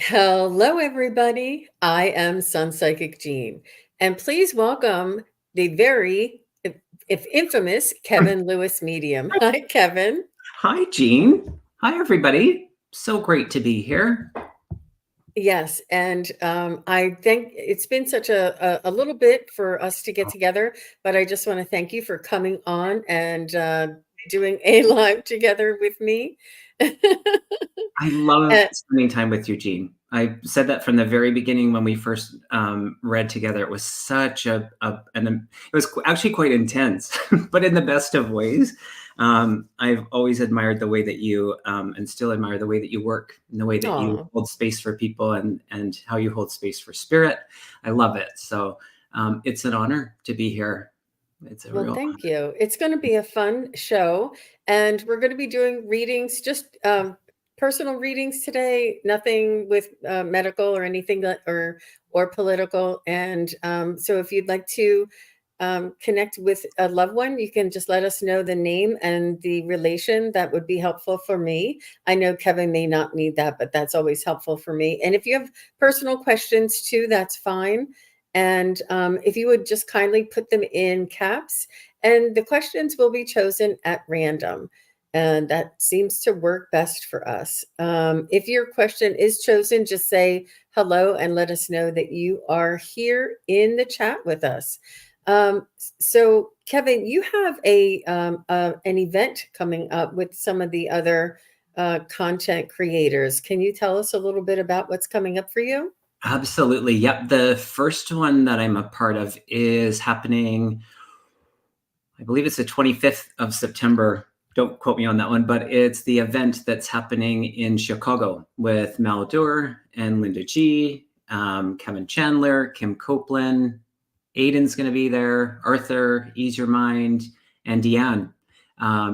Hello, everybody. I am Sun Psychic Jean, and please welcome the very, if infamous, Kevin Lewis Medium. Hi, Kevin. Hi, Jean. Hi, everybody. So great to be here. Yes, and I think it's been such a little bit for us to get together, but I just want to thank you for coming on and doing a live together with me. I love Uh, spending time with you, Jean. I said that from the very beginning when we first read together. It was such it was actually quite intense, but in the best of ways. I've always admired the way that you, and still admire the way that you work, and the way that you aw. hold space for people, and how you hold space for spirit. I love it. So it's an honor to be here. It's a Well, real thank you. It's going to be a fun show, and we're going to be doing readings, just personal readings today. Nothing with medical or anything or political. And so, if you'd like to connect with a loved one, you can just let us know the name and the relation. That would be helpful for me. I know Kevin may not need that, but that's always helpful for me. And if you have personal questions too, that's fine. And if you would just kindly put them in caps, and the questions will be chosen at random. And that seems to work best for us. If your question is chosen, just say hello and let us know that you are here in the chat with us. So, Kevin, you have an event coming up with some of the other content creators. Can you tell us a little bit about what's coming up for you? Absolutely. Yep. The first one that I'm a part of is happening, I believe it's the 25th of September. Don't quote me on that one, but it's the event that's happening in Chicago with Maldur and Linda G, Kevin Chandler, Kim Copeland, Aiden's going to be there, Arthur, Ease Your Mind, and Diane,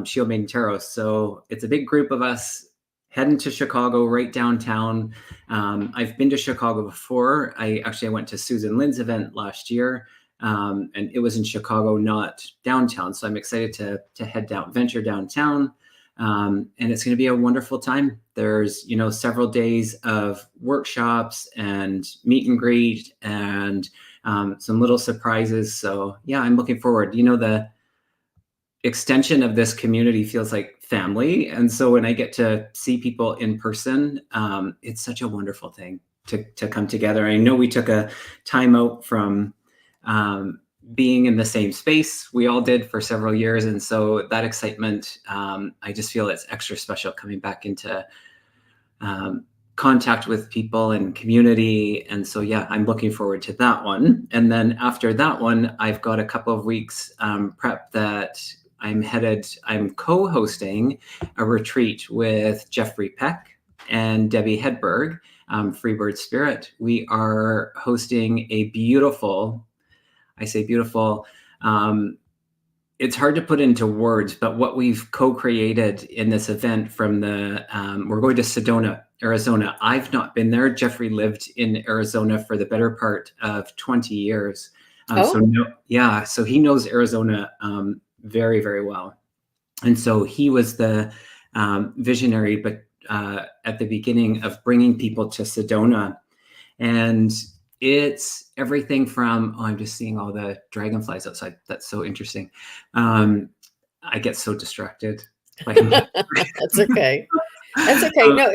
Shield Maiden Tarot. So it's a big group of us heading to Chicago, right downtown. I've been to Chicago before. I went to Susan Lynn's event last year, and it was in Chicago, not downtown. So I'm excited to head down, venture downtown. And it's going to be a wonderful time. There's, several days of workshops and meet and greet and some little surprises. So yeah, I'm looking forward. The extension of this community feels like family. And so when I get to see people in person, it's such a wonderful thing to come together. I know we took a time out from being in the same space. We all did for several years. And so that excitement, I just feel it's extra special coming back into contact with people and community. And so, yeah, I'm looking forward to that one. And then after that one, I've got a couple of weeks prep that I'm co-hosting a retreat with Jeffrey Peck and Debbie Hedberg, Freebird Spirit. We are hosting a beautiful, I say beautiful, it's hard to put into words, but what we've co-created in this event we're going to Sedona, Arizona. I've not been there. Jeffrey lived in Arizona for the better part of 20 years. So he knows Arizona very, very well. And so he was the visionary, but at the beginning of bringing people to Sedona. And it's everything from, I'm just seeing all the dragonflies outside. That's so interesting. I get so distracted. That's okay. That's okay. No,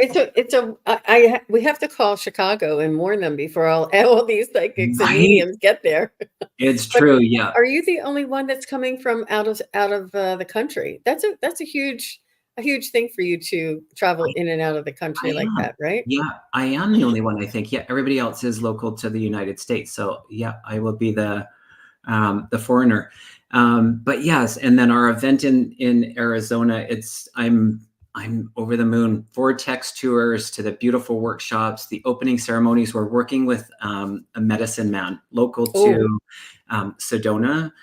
we have to call Chicago and warn them before all these psychics and Right. mediums get there. It's But true. Yeah. are you the only one that's coming from out of the country? That's a huge thing for you to travel in and out of the country I like am. that, right? Yeah, I am the only one, I think. Yeah, everybody else is local to the United States. So yeah, I will be the foreigner. But yes, and then our event in Arizona, I'm over the moon. Vortex tours to the beautiful workshops, the opening ceremonies. We're working with a medicine man local Oh, to Sedona.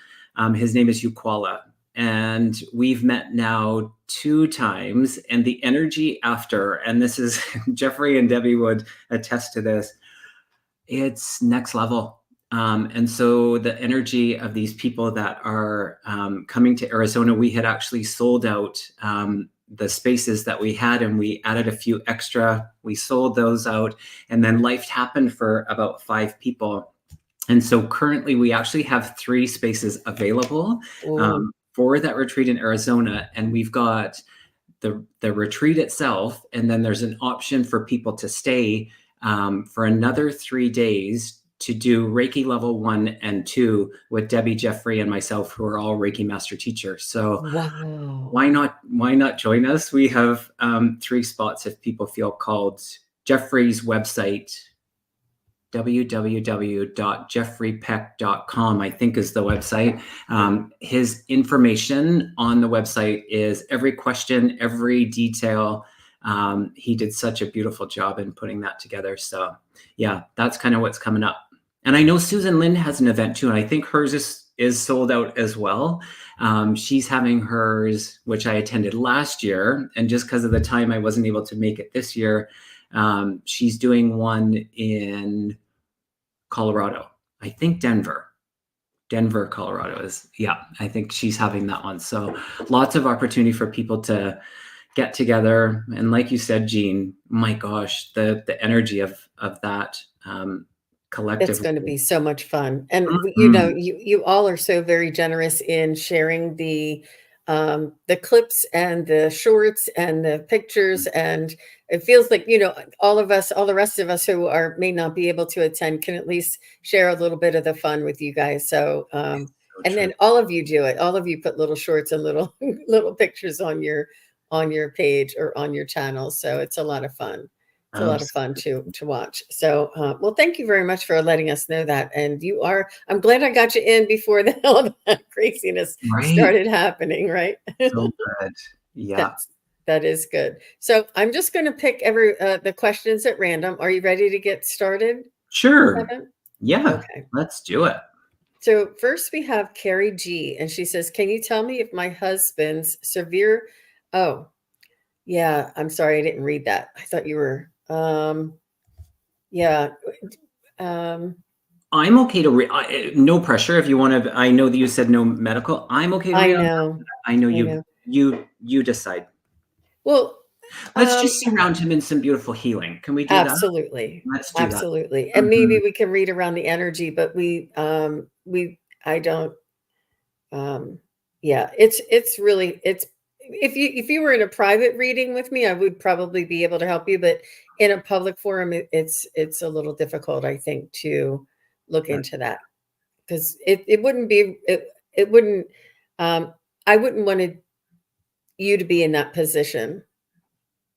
His name is Ukwala. And we've met now 2 times, and the energy after, and this is Jeffrey and Debbie would attest to this, it's next level. And so the energy of these people that are coming to Arizona, we had actually sold out the spaces that we had, and we added a few extra. We sold those out, and then life happened for about 5 people. And so currently we actually have 3 spaces available for that retreat in Arizona. And we've got the retreat itself, and then there's an option for people to stay for another 3 days to do Reiki level 1 and 2 with Debbie, Jeffrey, and myself, who are all Reiki master teachers. So why not join us? We have 3 spots if people feel called. Jeffrey's website, www.jeffreypeck.com, I think is the website. His information on the website is every question, every detail. He did such a beautiful job in putting that together. So yeah, that's kind of what's coming up. And I know Susan Lynn has an event too, and I think hers is sold out as well. She's having hers, which I attended last year, and just because of the time I wasn't able to make it this year, she's doing one in Colorado. I think Denver, Colorado is, yeah, I think she's having that one. So lots of opportunity for people to get together. And like you said, Jean, my gosh, the energy of that collective. It's going to be so much fun. And you know, you all are so very generous in sharing the clips and the shorts and the pictures. And it feels like, you know, all of us, all the rest of us who may not be able to attend can at least share a little bit of the fun with you guys. So, and then all of you do it. All of you put little shorts and little pictures on your page or on your channel. So it's a lot of fun. It's a lot of fun to watch. So, well, thank you very much for letting us know that. And I'm glad I got you in before all that craziness started happening, right? So good. Yeah. That is good. So I'm just going to pick the questions at random. Are you ready to get started? Sure. Kevin? Yeah. Okay. Let's do it. So first we have Carrie G, and she says, "Can you tell me if my husband's severe?" Oh, yeah. I'm sorry, I didn't read that. I thought you were. Yeah. I'm okay to no pressure if you want to. I know that you said no medical. I'm okay to read. I know you decide. Well, let's just surround him in some beautiful healing. Can we do that? Absolutely. Let's do absolutely. That. And maybe we can read around the energy, but I don't yeah, it's really if you were in a private reading with me, I would probably be able to help you, but in a public forum, it's a little difficult, I think, to look into that, because it wouldn't be it wouldn't I wouldn't want you to be in that position.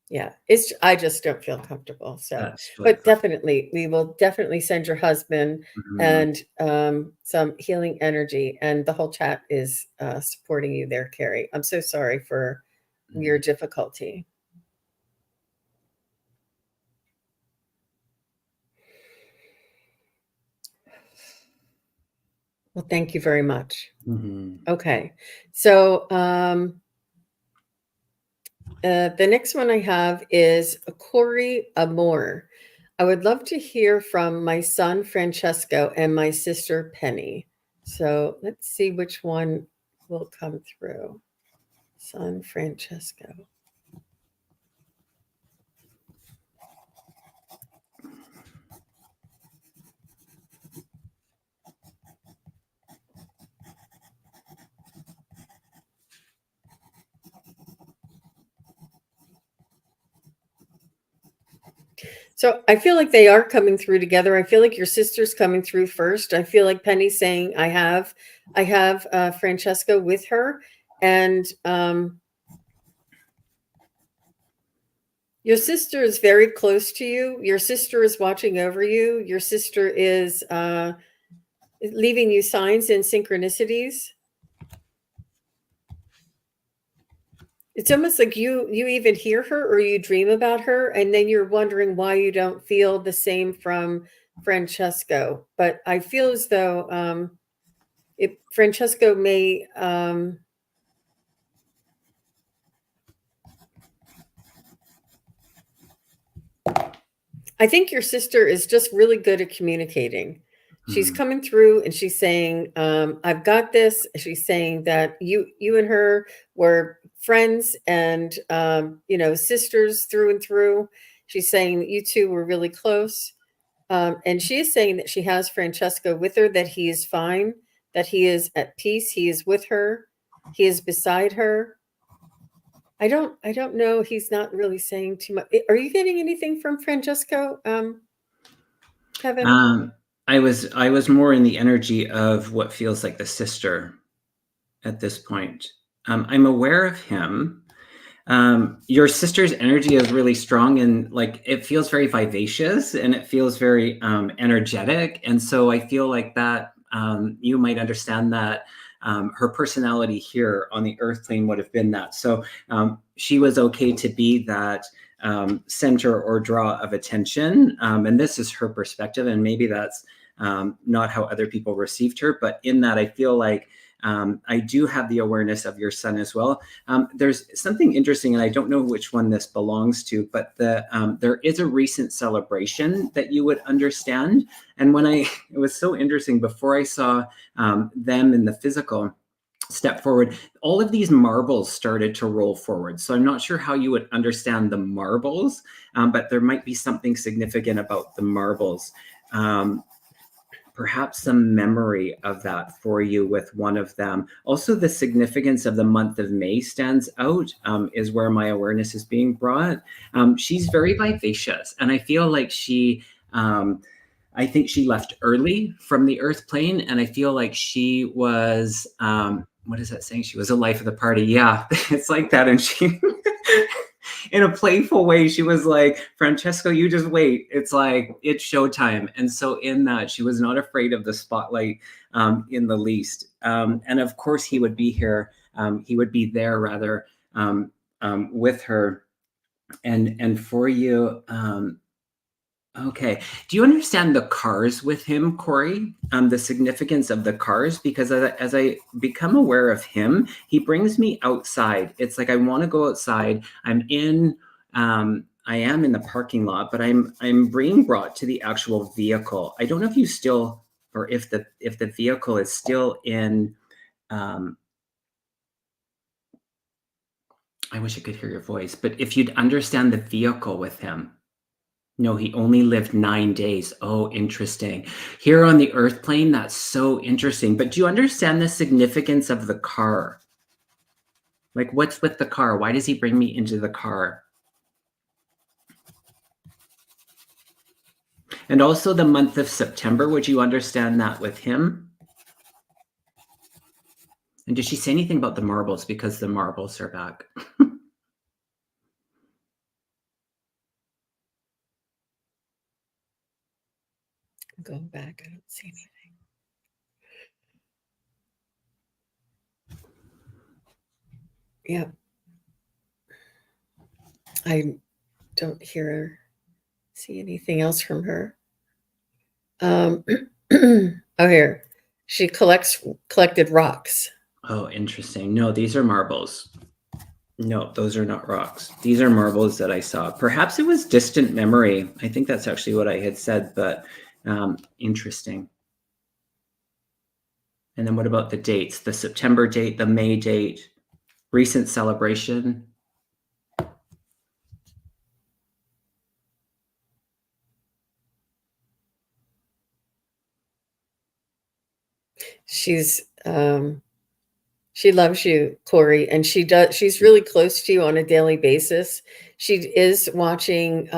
Yeah, I just don't feel comfortable. So, but definitely, we will definitely send your husband and some healing energy, and the whole chat is supporting you there, Carrie. I'm so sorry for your difficulty. Well, thank you very much. Okay, so the next one I have is Corie Amore. I would love to hear from my son Francesco and my sister Penny. So let's see which one will come through. Son Francesco. So I feel like they are coming through together. I feel like your sister's coming through first. I feel like Penny's saying, I have Francesco with her. And your sister is very close to you. Your sister is watching over you. Your sister is leaving you signs and synchronicities. It's almost like you even hear her or you dream about her, and then you're wondering why you don't feel the same from Francesco. But I feel as though Francesco may I think your sister is just really good at communicating. She's coming through and she's saying, I've got this. She's saying that you and her were friends and, sisters through and through. She's saying that you two were really close. And she is saying that she has Francesco with her, that he is fine, that he is at peace. He is with her. He is beside her. I don't know. He's not really saying too much. Are you getting anything from Francesco, Kevin? I was more in the energy of what feels like the sister at this point. I'm aware of him. Your sister's energy is really strong, and like it feels very vivacious, and it feels very energetic. And so I feel like that you might understand that her personality here on the earth plane would have been that. So she was okay to be that center or draw of attention. And this is her perspective, and maybe that's not how other people received her. But in that, I feel like I do have the awareness of your son as well. There's something interesting, and I don't know which one this belongs to, but there is a recent celebration that you would understand. And it was so interesting, before I saw them in the physical step forward, all of these marbles started to roll forward. So I'm not sure how you would understand the marbles, but there might be something significant about the marbles. Perhaps some memory of that for you with one of them. Also, the significance of the month of May stands out, is where my awareness is being brought. She's very vivacious, and I feel like I think she left early from the earth plane, and I feel like she was, what is that saying? She was a life of the party. Yeah, it's like that. And she, in a playful way, she was like, Francesco, you just wait. It's like, it's showtime. And so in that, she was not afraid of the spotlight in the least. And of course, he would be here. He would be there, rather, with her. And for you, okay. Do you understand the cars with him, Corie? The significance of the cars? Because as I become aware of him, he brings me outside. It's like I want to go outside. I am in the parking lot, but I'm being brought to the actual vehicle. I don't know if you still, or if the vehicle is still in. I wish I could hear your voice, but if you'd understand the vehicle with him. No, he only lived 9 days. Oh, interesting. Here on the earth plane, that's so interesting. But do you understand the significance of the car? Like, what's with the car? Why does he bring me into the car? And also the month of September, would you understand that with him? And did she say anything about the marbles? Because the marbles are back. Going back, I don't see anything. Yeah. I don't see anything else from her. Oh, here. She collected rocks. Oh, interesting. No, these are marbles. No, those are not rocks. These are marbles that I saw. Perhaps it was distant memory. I think that's actually what I had said, but interesting. And then what about the dates? The September date, the May date, recent celebration? She loves you, Corie, and she's really close to you on a daily basis. She is watching,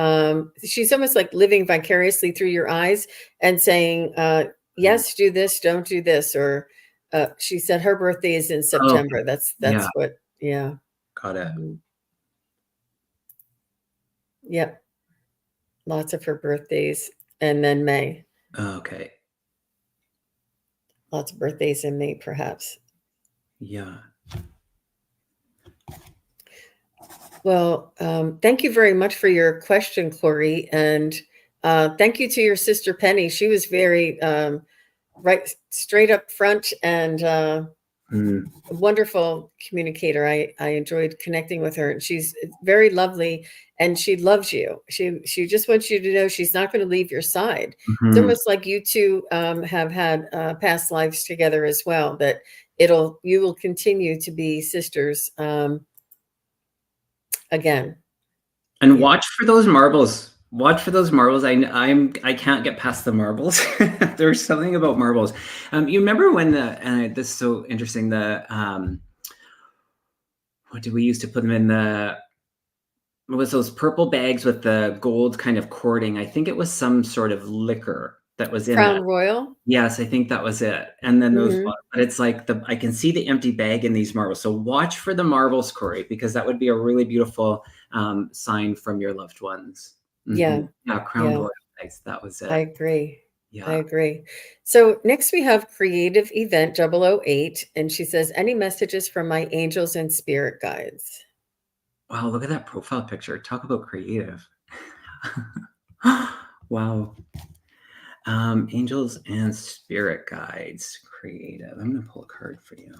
she's almost like living vicariously through your eyes and saying, yes, do this, don't do this. Or she said her birthday is in September. Okay. That's what, yeah. Got it. Mm-hmm. Yep. Lots of her birthdays. And then May. Okay. Lots of birthdays in May, perhaps. Yeah. Well, thank you very much for your question, Corie. And thank you to your sister, Penny. She was very right, straight up front, and a wonderful communicator. I enjoyed connecting with her, and she's very lovely, and she loves you. She just wants you to know she's not going to leave your side. Mm-hmm. It's almost like you two have had past lives together as well, that you will continue to be sisters again. And watch for those marbles. Watch for those marbles. I can't get past the marbles. There's something about marbles. You remember when this is so interesting. What did we used to put them in it was those purple bags with the gold kind of cording. I think it was some sort of liquor that was in Crown it. Royal. Yes, I think that was it. And then those, but it's like I can see the empty bag in these marbles. So watch for the marbles, Corie, because that would be a really beautiful sign from your loved ones. Yeah. Yeah, Crown Royal bags. That was it. I agree. Yeah. I agree. So next we have Creative Event 008. And she says, any messages from my angels and spirit guides? Wow, look at that profile picture. Talk about creative. Wow. Angels and spirit guides, creative. I'm going to pull a card for you.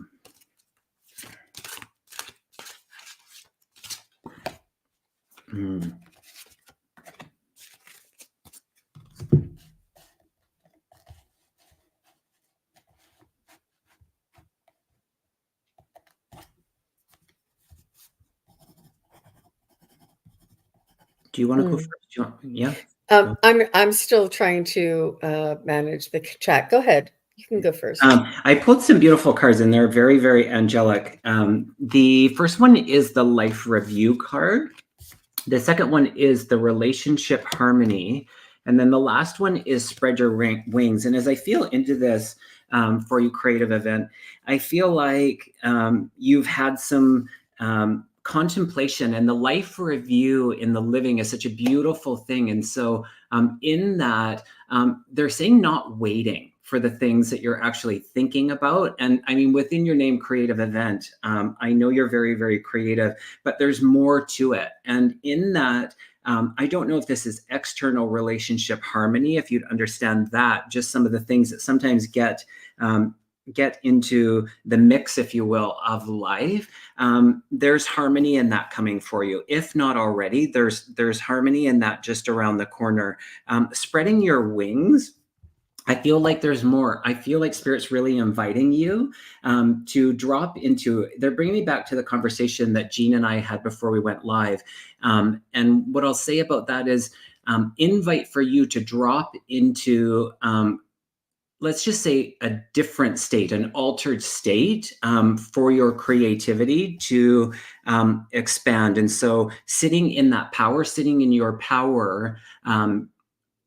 Do you want to go first? Yeah. I'm still trying to manage the chat. Go ahead. You can go first. I pulled some beautiful cards and they're very, very angelic. The first one is the life review card. The second one is the relationship harmony. And then the last one is spread your wings. And as I feel into this for you creative event, I feel like you've had some contemplation, and the life review in the living is such a beautiful thing. And so in that, they're saying not waiting for the things that you're actually thinking about. And I mean, within your name, creative event, I know you're very, very creative, but there's more to it. And in that, I don't know if this is external relationship harmony, if you'd understand that, just some of the things that sometimes get into the mix, if you will, of life. There's harmony in that coming for you. If not already, there's harmony in that just around the corner. Spreading your wings, I feel like there's more. I feel like Spirit's really inviting you to drop into, they're bringing me back to the conversation that Jean and I had before we went live. And what I'll say about that is invite for you to drop into, let's just say, a different state, an altered state for your creativity to expand. And so sitting in that power, sitting in your power,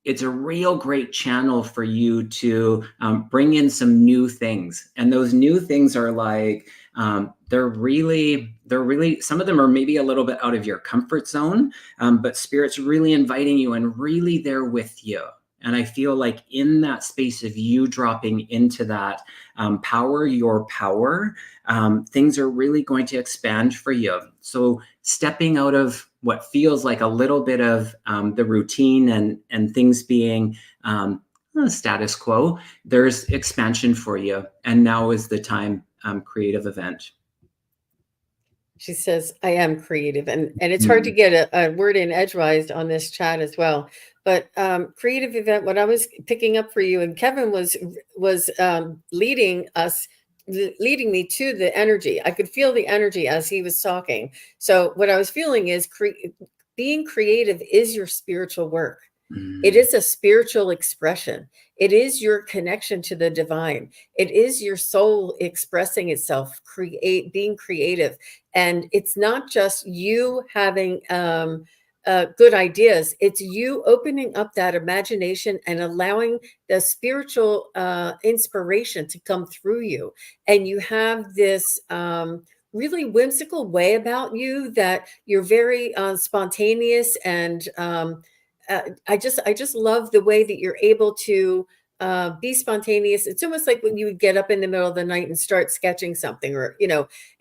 it's a real great channel for you to bring in some new things. And those new things are like, they're really, some of them are maybe a little bit out of your comfort zone, but Spirit's really inviting you and really there with you. And I feel like in that space of you dropping into that power, your power, things are really going to expand for you. So stepping out of what feels like a little bit of the routine and things being status quo, there's expansion for you. And now is the time, creative event. She says, I am creative. And it's hard to get a word in edgewise on this chat as well. But creative event, what I was picking up for you, and Kevin was leading me to the energy. I could feel the energy as he was talking. So what I was feeling is being creative is your spiritual work. It is a spiritual expression. It is your connection to the divine. It is your soul expressing itself, being creative. And it's not just you having good ideas. It's you opening up that imagination and allowing the spiritual inspiration to come through you. And you have this really whimsical way about you that you're very spontaneous and I just love the way that you're able to be spontaneous. It's almost like when you would get up in the middle of the night and start sketching something, or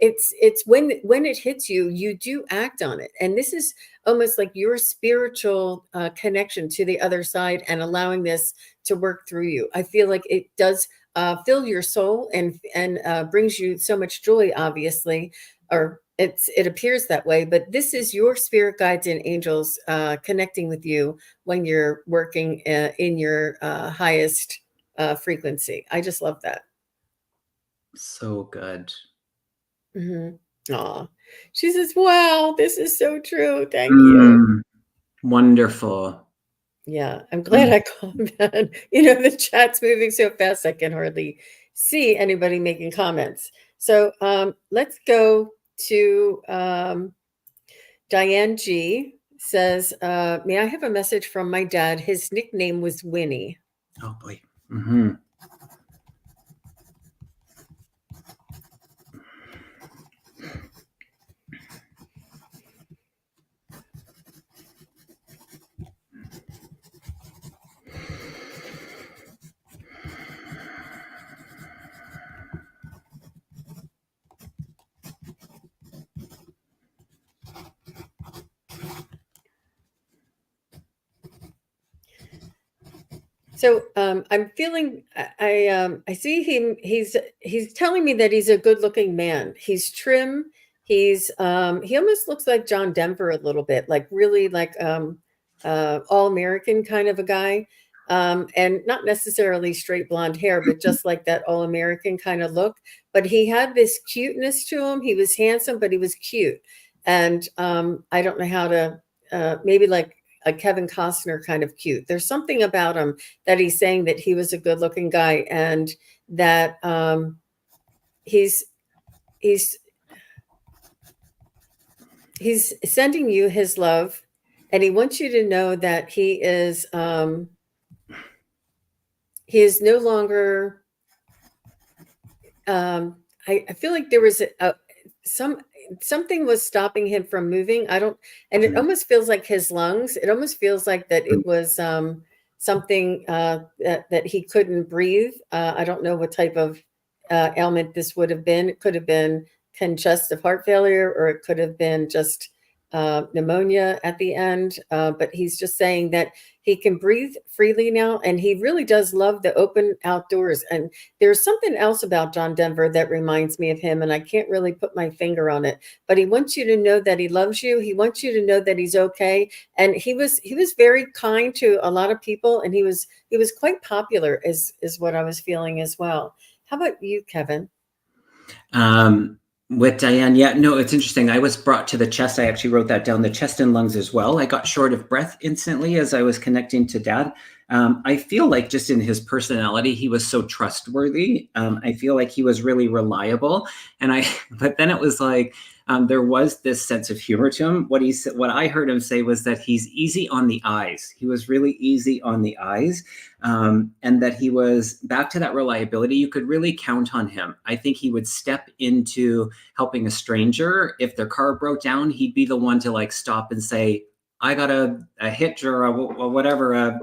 it's when it hits you, you do act on it. And this is almost like your spiritual connection to the other side and allowing this to work through you. I feel like it does fill your soul and brings you so much joy, obviously, or it appears that way, but this is your spirit guides and angels connecting with you when you're working in your highest frequency. I just love that. So good. Mm-hmm. Aw. She says, wow, this is so true. Thank you. Wonderful. Yeah, I'm glad I commented. The chat's moving so fast, I can hardly see anybody making comments. So let's go to Diane G says, may I have a message from my dad? His nickname was Winnie. Oh boy. Mm-hmm. So I'm feeling I see him. He's telling me that he's a good looking man. He's trim. He almost looks like John Denver a little bit, like really like all American kind of a guy, and not necessarily straight blonde hair, but just like that all American kind of look. But he had this cuteness to him. He was handsome, but he was cute, and I don't know how to maybe like a Kevin Costner kind of cute. There's something about him that he's saying that he was a good looking guy and that he's sending you his love, and he wants you to know that he is no longer I feel like there was something was stopping him from moving. And it almost feels like his lungs. It almost feels like that it was something that he couldn't breathe. I don't know what type of ailment this would have been. It could have been congestive heart failure, or it could have been just pneumonia at the end. But he's just saying that he can breathe freely now, and he really does love the open outdoors. And there's something else about John Denver that reminds me of him, and I can't really put my finger on it. But he wants you to know that he loves you. He wants you to know that he's okay. And he was very kind to a lot of people, and he was quite popular, is what I was feeling as well. How about you, Kevin? With Diane, yeah, no, it's interesting. I was brought to the chest. I actually wrote that down, the chest and lungs as well. I got short of breath instantly as I was connecting to Dad. I feel like just in his personality, he was so trustworthy. I feel like he was really reliable. But then it was like, there was this sense of humor to him. What I heard him say was that he's easy on the eyes. He was really easy on the eyes. And that he was back to that reliability. You could really count on him. I think he would step into helping a stranger. If their car broke down, he'd be the one to like stop and say, I got a hitch or a whatever. I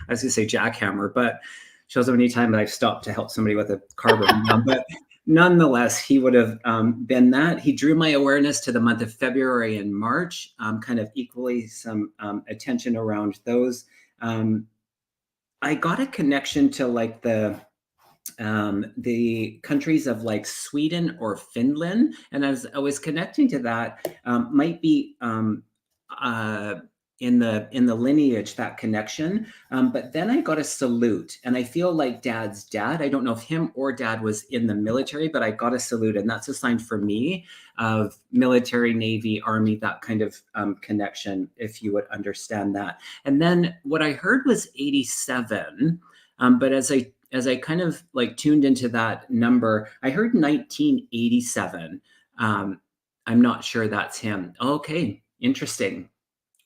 was gonna say jackhammer, but shows how many times I've stopped to help somebody with a car broken down. But nonetheless, he would have been that. He drew my awareness to the month of February and March, kind of equally some attention around those. I got a connection to like the countries of like Sweden or Finland, and as I was connecting to that, might be in the lineage, that connection. But then I got a salute, and I feel like Dad's dad. I don't know if him or Dad was in the military, but I got a salute, and that's a sign for me of military, Navy, Army, that kind of connection, if you would understand that. And then what I heard was 87, but as I kind of like tuned into that number, I heard 1987. I'm not sure that's him. Okay, interesting.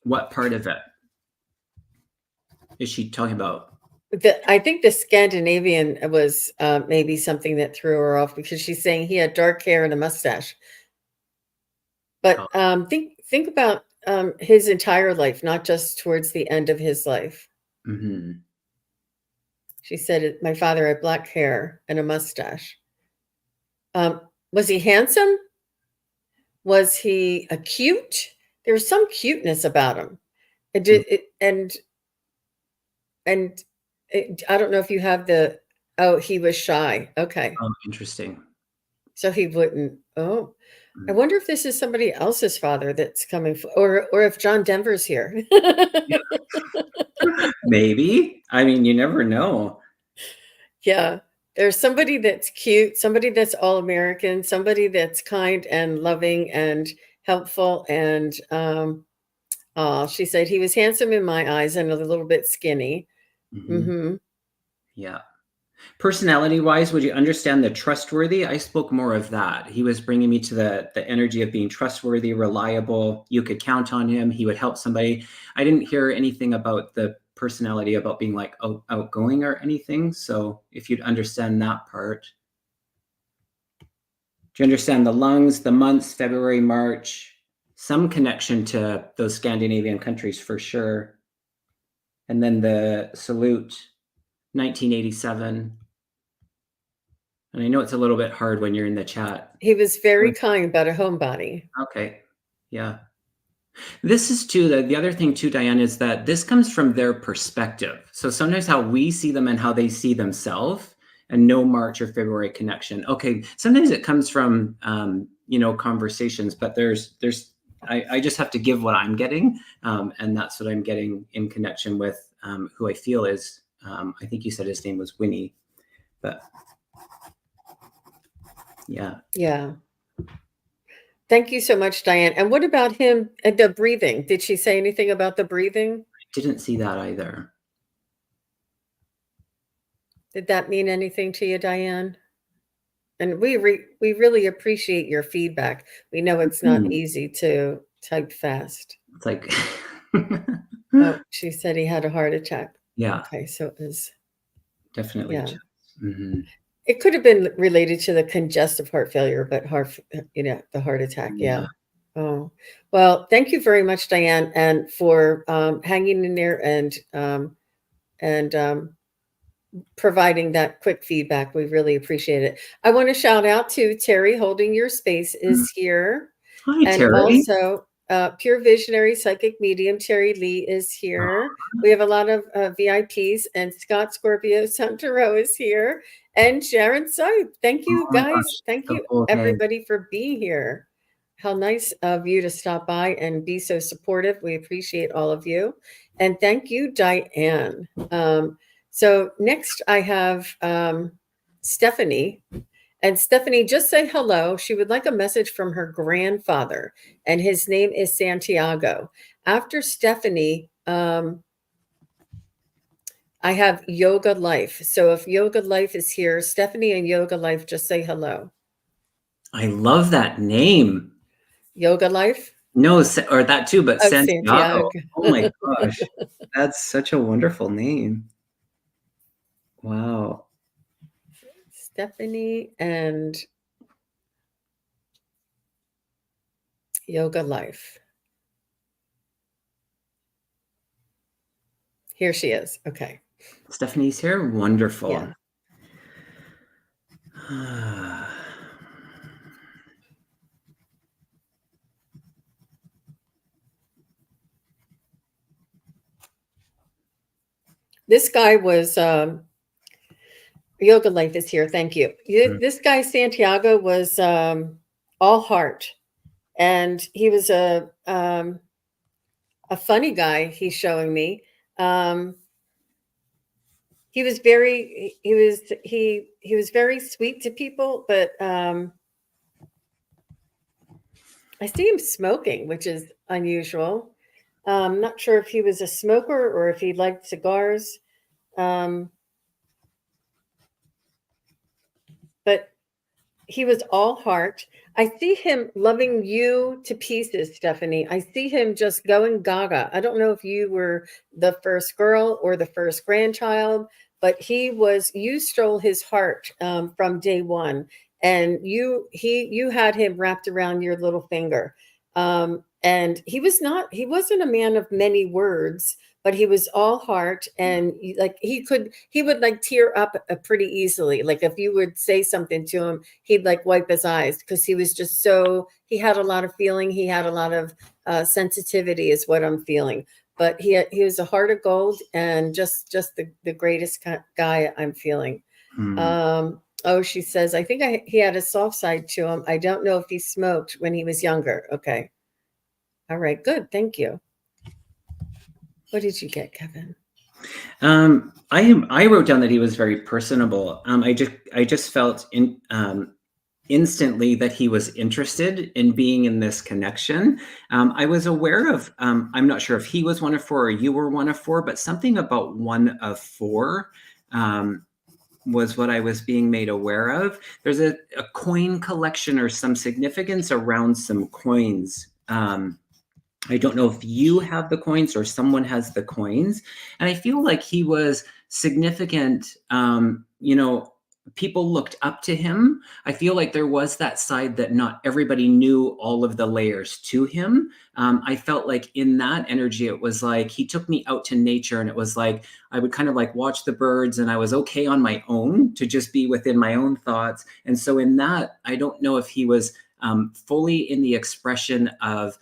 What part of it is she talking about? I think the Scandinavian was maybe something that threw her off, because she's saying he had dark hair and a mustache. But think about his entire life, not just towards the end of his life. Mm-hmm. She said, my father had black hair and a mustache. Was he handsome? Was he cute? There was some cuteness about him. I don't know if you have he was shy. Okay. Oh, interesting. So he wouldn't. Oh, I wonder if this is somebody else's father that's coming, or if John Denver's here. Maybe. I mean, you never know. Yeah. There's somebody that's cute, somebody that's all American, somebody that's kind and loving and helpful. And she said he was handsome in my eyes and a little bit skinny. Mm-hmm. Yeah. Personality wise, would you understand the trustworthy? I spoke more of that. He was bringing me to the energy of being trustworthy, reliable. You could count on him. He would help somebody. I didn't hear anything about the personality about being like outgoing or anything. So if you'd understand that part. Do you understand the lungs, the months, February, March, some connection to those Scandinavian countries for sure. And then the salute, 1987. And I know it's a little bit hard when you're in the chat. He was very kind about a homebody. Okay. Yeah. This is too, the other thing too, Diane, is that this comes from their perspective. So sometimes how we see them and how they see themselves, and no March or February connection. Okay. Sometimes it comes from, conversations, but I just have to give what I'm getting. And that's what I'm getting in connection with who I feel is, I think you said his name was Winnie, but yeah. Yeah. Thank you so much, Diane. And what about him and the breathing? Did she say anything about the breathing? Didn't see that either. Did that mean anything to you, Diane? And we really appreciate your feedback. We know it's not easy to type fast. It's like oh, she said he had a heart attack. Yeah. Okay, so it was definitely. Yeah. Mm-hmm. It could have been related to the congestive heart failure, but the heart attack. Yeah. Oh, well, thank you very much, Diane, and for hanging in there and providing that quick feedback. We really appreciate it. I want to shout out to Terry holding your space is here. Hi, and Terry. Also Pure Visionary Psychic Medium Terry Lee is here. We have a lot of VIPs, and Scott Scorpio Santoro is here, and Sharon Soap. Thank you guys. Thank you everybody for being here. How nice of you to stop by and be so supportive. We appreciate all of you. And thank you, Diane. So next I have Stephanie. And Stephanie, just say hello. She would like a message from her grandfather, and his name is Santiago. After Stephanie, I have Yoga Life. So if Yoga Life is here, Stephanie and Yoga Life, just say hello. I love that name. Yoga Life? No, or that too, but Santiago. Oh my gosh. That's such a wonderful name. Wow. Stephanie and Yoga Life. Here she is. Okay. Stephanie's here. Wonderful. Yeah. This guy was Yoga Life is here. Thank you. This guy Santiago was all heart, and he was a funny guy. He's showing me. He was very very sweet to people, but I see him smoking, which is unusual. I'm not sure if he was a smoker or if he liked cigars. But he was all heart. I see him loving you to pieces, Stephanie. I see him just going gaga. I don't know if you were the first girl or the first grandchild, but you stole his heart from day one. And you had him wrapped around your little finger. And he wasn't a man of many words, but he was all heart, and like he would like tear up pretty easily. Like if you would say something to him, he'd like wipe his eyes, because he was just he had a lot of feeling. He had a lot of sensitivity is what I'm feeling. But he was a heart of gold, and just the greatest guy I'm feeling. Oh, she says, I think he had a soft side to him. I don't know if he smoked when he was younger. Okay. All right, good. Thank you. What did you get, Kevin? I wrote down that he was very personable. I just felt instantly that he was interested in being in this connection. I was aware of, I'm not sure if he was one of four or you were one of four, but something about one of four was what I was being made aware of. There's a coin collection or some significance around some coins. I don't know if you have the coins or someone has the coins. And I feel like he was significant. People looked up to him. I feel like there was that side that not everybody knew all of the layers to him. I felt like in that energy, it was like he took me out to nature, and it was like I would kind of like watch the birds, and I was okay on my own to just be within my own thoughts. And so in that, I don't know if he was fully in the expression of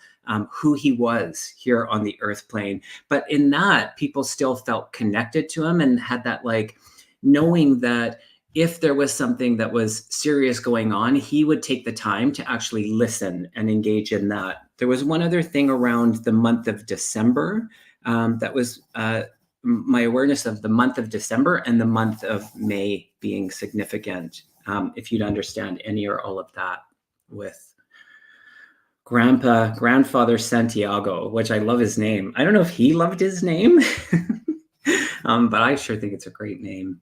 who he was here on the earth plane. But in that, people still felt connected to him and had that like knowing that if there was something that was serious going on, he would take the time to actually listen and engage in that. There was one other thing around the month of December that was my awareness of the month of December and the month of May being significant. If you'd understand any or all of that with grandfather Santiago, which I love his name. I don't know if he loved his name, but I sure think it's a great name.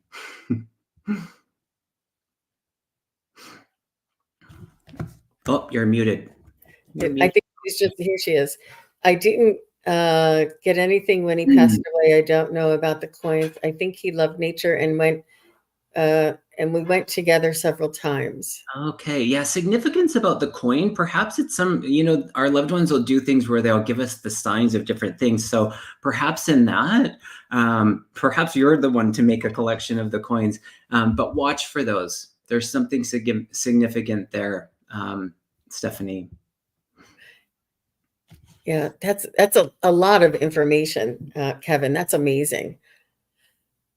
Oh, you're muted. I think she's just here. She is. I didn't get anything when he passed away. I don't know about the coins. I think he loved nature and we went together several times. Okay, yeah, significance about the coin. Perhaps it's some, our loved ones will do things where they'll give us the signs of different things. So perhaps in that, perhaps you're the one to make a collection of the coins, but watch for those. There's something significant there, Stephanie. Yeah, that's a lot of information, Kevin. That's amazing.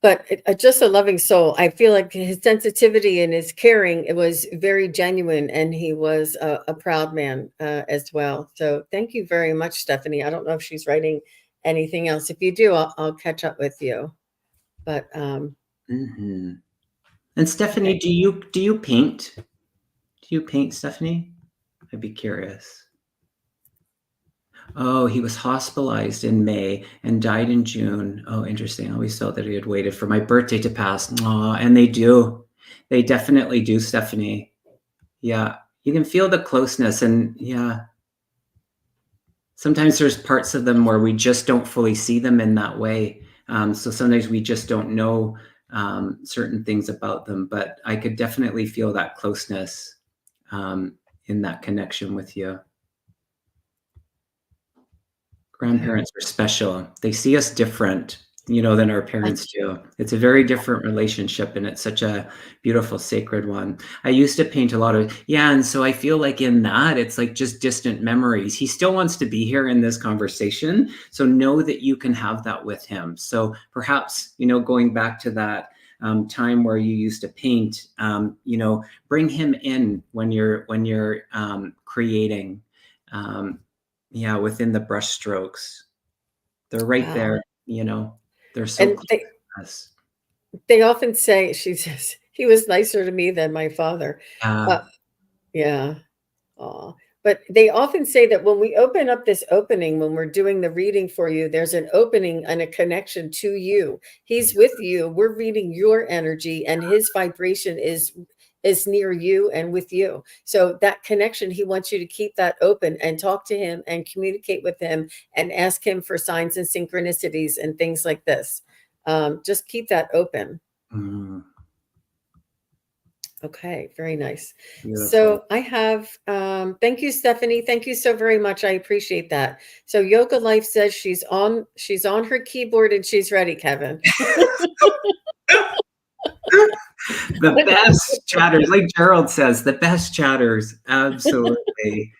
But just a loving soul. I feel like his sensitivity and his caring, it was very genuine, and he was a proud man as well. So thank you very much, Stephanie. I don't know if she's writing anything else. If you do, I'll catch up with you. But And Stephanie, okay. Do you paint? Do you paint, Stephanie? I'd be curious. Oh, he was hospitalized in May and died in June. Oh, interesting. I always felt that he had waited for my birthday to pass. Oh, and they do. They definitely do, Stephanie. Yeah. You can feel the closeness, and yeah. Sometimes there's parts of them where we just don't fully see them in that way. So sometimes we just don't know certain things about them, but I could definitely feel that closeness in that connection with you. Grandparents are special. They see us different, than our parents do. It's a very different relationship, and it's such a beautiful, sacred one. I used to paint a lot of, and so I feel like in that, it's like just distant memories. He still wants to be here in this conversation, so know that you can have that with him. So perhaps, going back to that time where you used to paint, bring him in when you're creating. Within the brush strokes. They're right there, they're so and they often say, she says, he was nicer to me than my father. Yeah. Aw. But they often say that when we open up this opening, when we're doing the reading for you, there's an opening and a connection to you. He's with you. We're reading your energy, and his vibration is near you and with you. So that connection, he wants you to keep that open and talk to him and communicate with him and ask him for signs and synchronicities and things like this. Just keep that open. Okay, very nice. Beautiful. So I have, thank you, Stephanie. Thank you so very much. I appreciate that. So Yoga Life says she's on her keyboard and she's ready, Kevin. The best chatters, like Gerald says, the best chatters. Absolutely.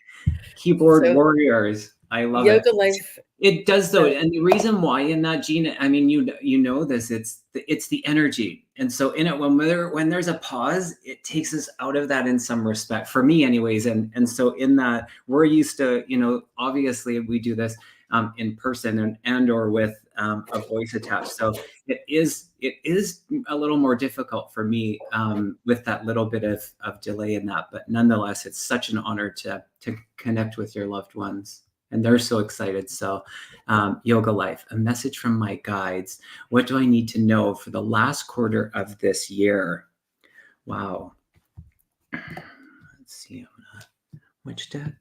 Keyboard warriors. I love it. Yoga Life. It does though. And the reason why in that, Gina, I mean, you know this, it's the energy. And so in it, when there's a pause, it takes us out of that in some respect, for me anyways. And so in that, we're used to, obviously we do this in person and or with a voice attached. So it is a little more difficult for me with that little bit of delay in that. But nonetheless, it's such an honor to connect with your loved ones. And they're so excited. So Yoga Life, a message from my guides. What do I need to know for the last quarter of this year? Wow. Let's see. Which deck?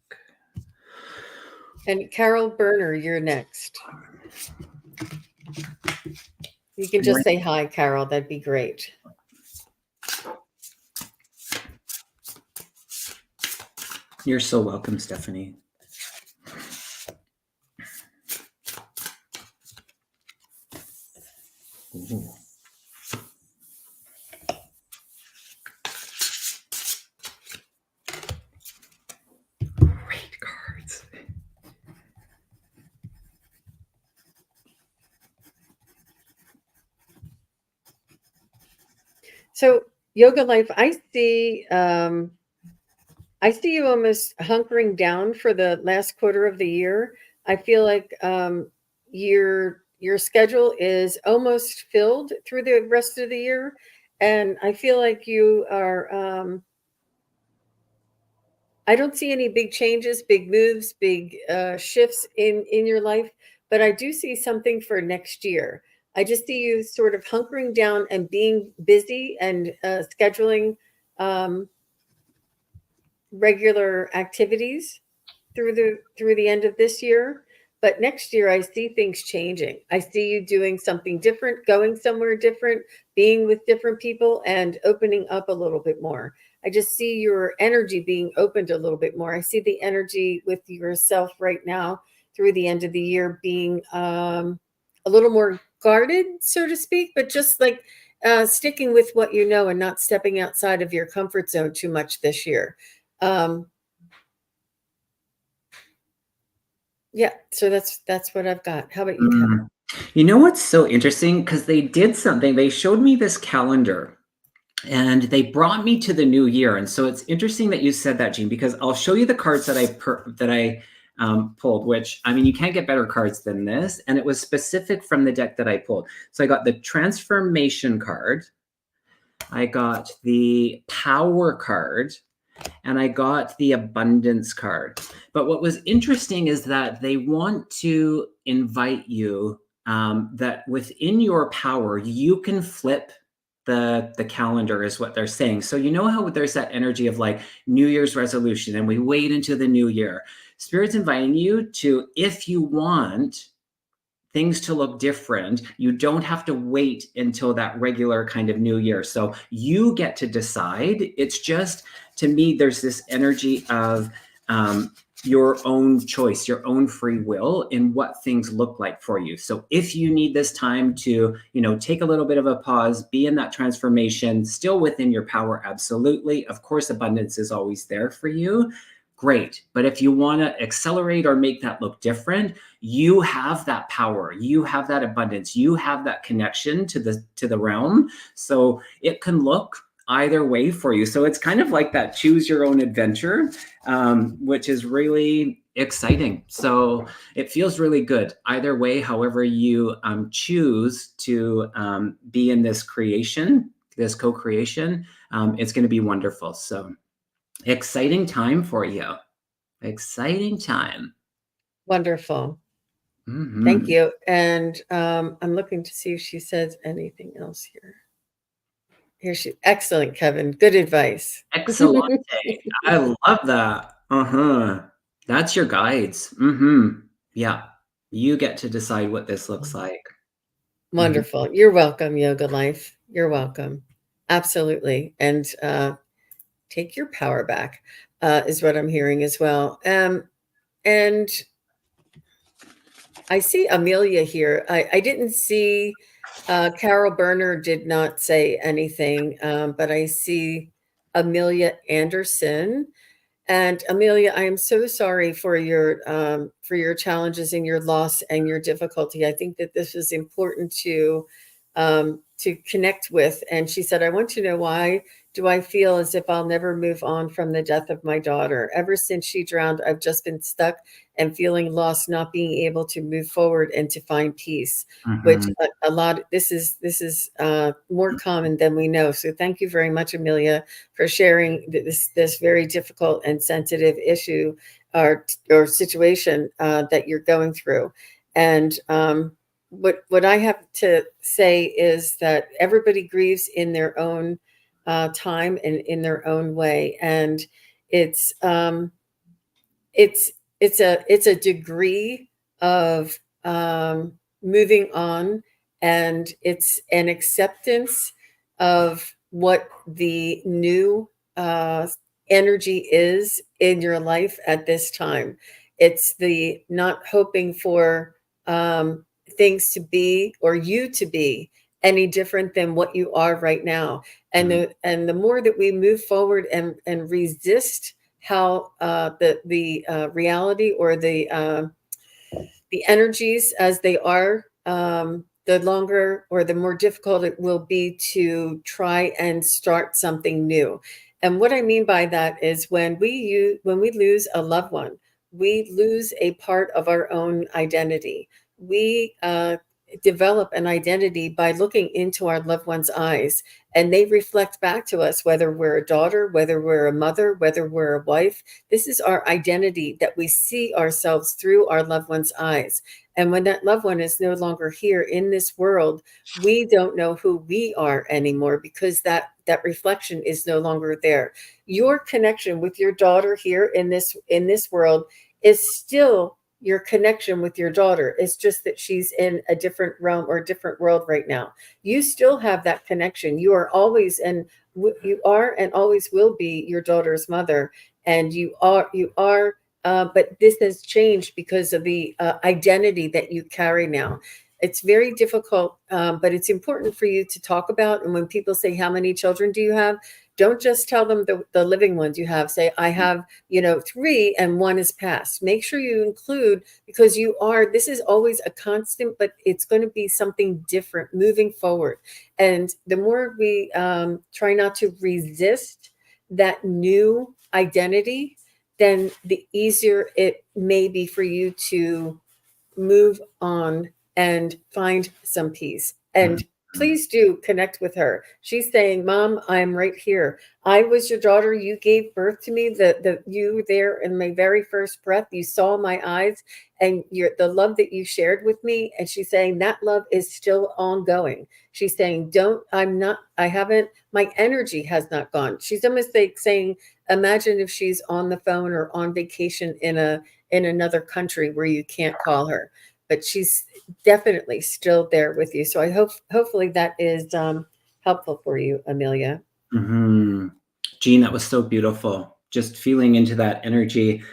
And Carol Berner, you're next. You can just say hi, Carol. That'd be great. You're so welcome, Stephanie. Ooh. Great cards. So Yoga Life, I see you almost hunkering down for the last quarter of the year. I feel like your schedule is almost filled through the rest of the year, and I feel like you are. I don't see any big changes, big moves, big shifts in your life, but I do see something for next year. I just see you sort of hunkering down and being busy and scheduling regular activities through the end of this year. But next year, I see things changing. I see you doing something different, going somewhere different, being with different people, and opening up a little bit more. I just see your energy being opened a little bit more. I see the energy with yourself right now through the end of the year being a little more guarded, so to speak, but just like sticking with what you know and not stepping outside of your comfort zone too much this year. Yeah, so that's what I've got. How about you, Kevin? You know what's so interesting? Because they did something. They showed me this calendar and they brought me to the new year. And so it's interesting that you said that, Jean, because I'll show you the cards that I pulled, which, I mean, you can't get better cards than this. And it was specific from the deck that I pulled. So I got the Transformation card. I got the Power card. And I got the Abundance card. But what was interesting is that they want to invite you that within your power, you can flip the calendar is what they're saying. So you know how there's that energy of like New Year's resolution and we wait into the new year. Spirit's inviting you to, if you want things to look different, you don't have to wait until that regular kind of new year. So you get to decide. It's just, to me, there's this energy of your own choice, your own free will in what things look like for you. So if you need this time to, take a little bit of a pause, be in that transformation, still within your power, absolutely. Of course, abundance is always there for you. Great. But if you want to accelerate or make that look different, you have that power, you have that abundance, you have that connection to the realm. So it can look either way for you. So it's kind of like that choose your own adventure, which is really exciting. So it feels really good either way, however you choose to be in this creation, this co-creation, it's going to be wonderful. So exciting time for you. Exciting time. Wonderful. Mm-hmm. Thank you. And I'm looking to see if she says anything else here. Excellent, Kevin. Good advice. Excellent. I love that. That's your guides. Yeah. You get to decide what this looks like. Wonderful. You're welcome, Yoga Life. You're welcome. Absolutely. And take your power back is what I'm hearing as well. And I see Amelia here. I didn't see Carol Berner did not say anything, but I see Amelia Anderson. And Amelia, I am so sorry for your challenges and your loss and your difficulty. I think that this is important to to connect with. And she said, I want to know, why do I feel as if I'll never move on from the death of my daughter? Ever since she drowned, I've just been stuck and feeling lost, not being able to move forward and to find peace, which Mm-hmm. a lot, this is more common than we know. So thank you very much, Amelia, for sharing this very difficult and sensitive issue or situation that you're going through. And what I have to say is that everybody grieves in their own time and in their own way, and it's um, it's it's a degree of moving on, and it's an acceptance of what the new uh, energy is in your life at this time. It's the not hoping for things to be, or you to be, any different than what you are right now. And the more that we move forward and resist how the reality or the energies as they are, the longer or the more difficult it will be to try and start something new. And what I mean by that is when we lose a loved one, we lose a part of our own identity. We develop an identity by looking into our loved one's eyes, and they reflect back to us, whether we're a daughter, whether we're a mother, whether we're a wife. This is our identity, that we see ourselves through our loved one's eyes. And when that loved one is no longer here in this world, we don't know who we are anymore, because that reflection is no longer there. Your connection with your daughter here in this world is still your connection with your daughter. It's just that she's in a different realm or different world right now. You still have that connection. You are always you are and always will be your daughter's mother, and you are but this has changed because of the identity that you carry now. It's very difficult, but it's important for you to talk about. And when people say, how many children do you have? Don't just tell them the living ones you have. Say, I have, 3 and 1 is passed. Make sure you include, because this is always a constant, but it's going to be something different moving forward. And the more we try not to resist that new identity, then the easier it may be for you to move on and find some peace. And please do connect with her. She's saying, Mom, I'm right here. I was your daughter. You gave birth to me. You were there in my very first breath. You saw my eyes and the love that you shared with me. And she's saying that love is still ongoing. She's saying, my energy has not gone. She's almost like saying, imagine if she's on the phone or on vacation in another country where you can't call her, but she's definitely still there with you. So hopefully that is helpful for you, Amelia. Mm-hmm. Jean, that was so beautiful. Just feeling into that energy.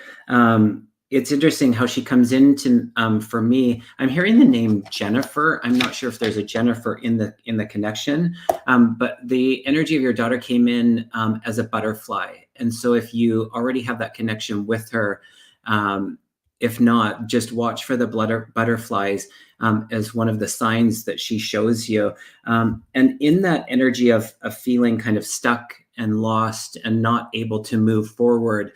It's interesting how she comes into, for me, I'm hearing the name Jennifer. I'm not sure if there's a Jennifer in the connection, but the energy of your daughter came in as a butterfly. And so if you already have that connection with her, if not, just watch for the butterflies as one of the signs that she shows you. And in that energy of feeling kind of stuck and lost and not able to move forward,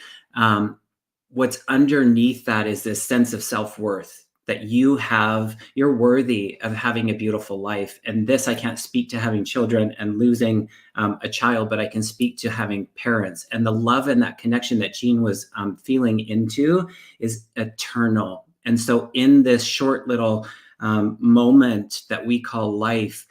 what's underneath that is this sense of self-worth, that you're worthy of having a beautiful life. And this, I can't speak to having children and losing a child, but I can speak to having parents. And the love and that connection that Jean was feeling into is eternal. And so in this short little moment that we call life,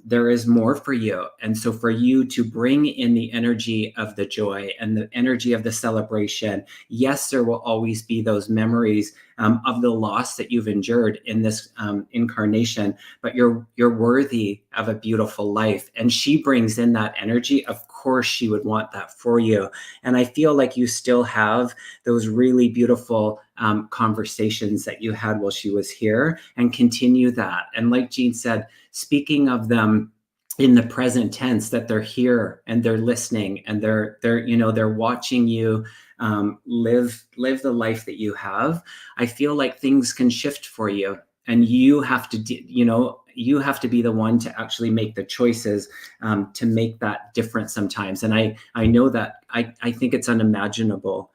there is more for you. And so for you to bring in the energy of the joy and the energy of the celebration, yes, there will always be those memories of the loss that you've endured in this incarnation, but you're worthy of a beautiful life. And she brings in that energy. Of course, she would want that for you. And I feel like you still have those really beautiful conversations that you had while she was here, and continue that. And like Jean said, speaking of them in the present tense, that they're here and they're listening and they're watching you live the life that you have. I feel like things can shift for you. and you have to, you have to be the one to actually make the choices to make that difference sometimes. And I know that I think it's unimaginable.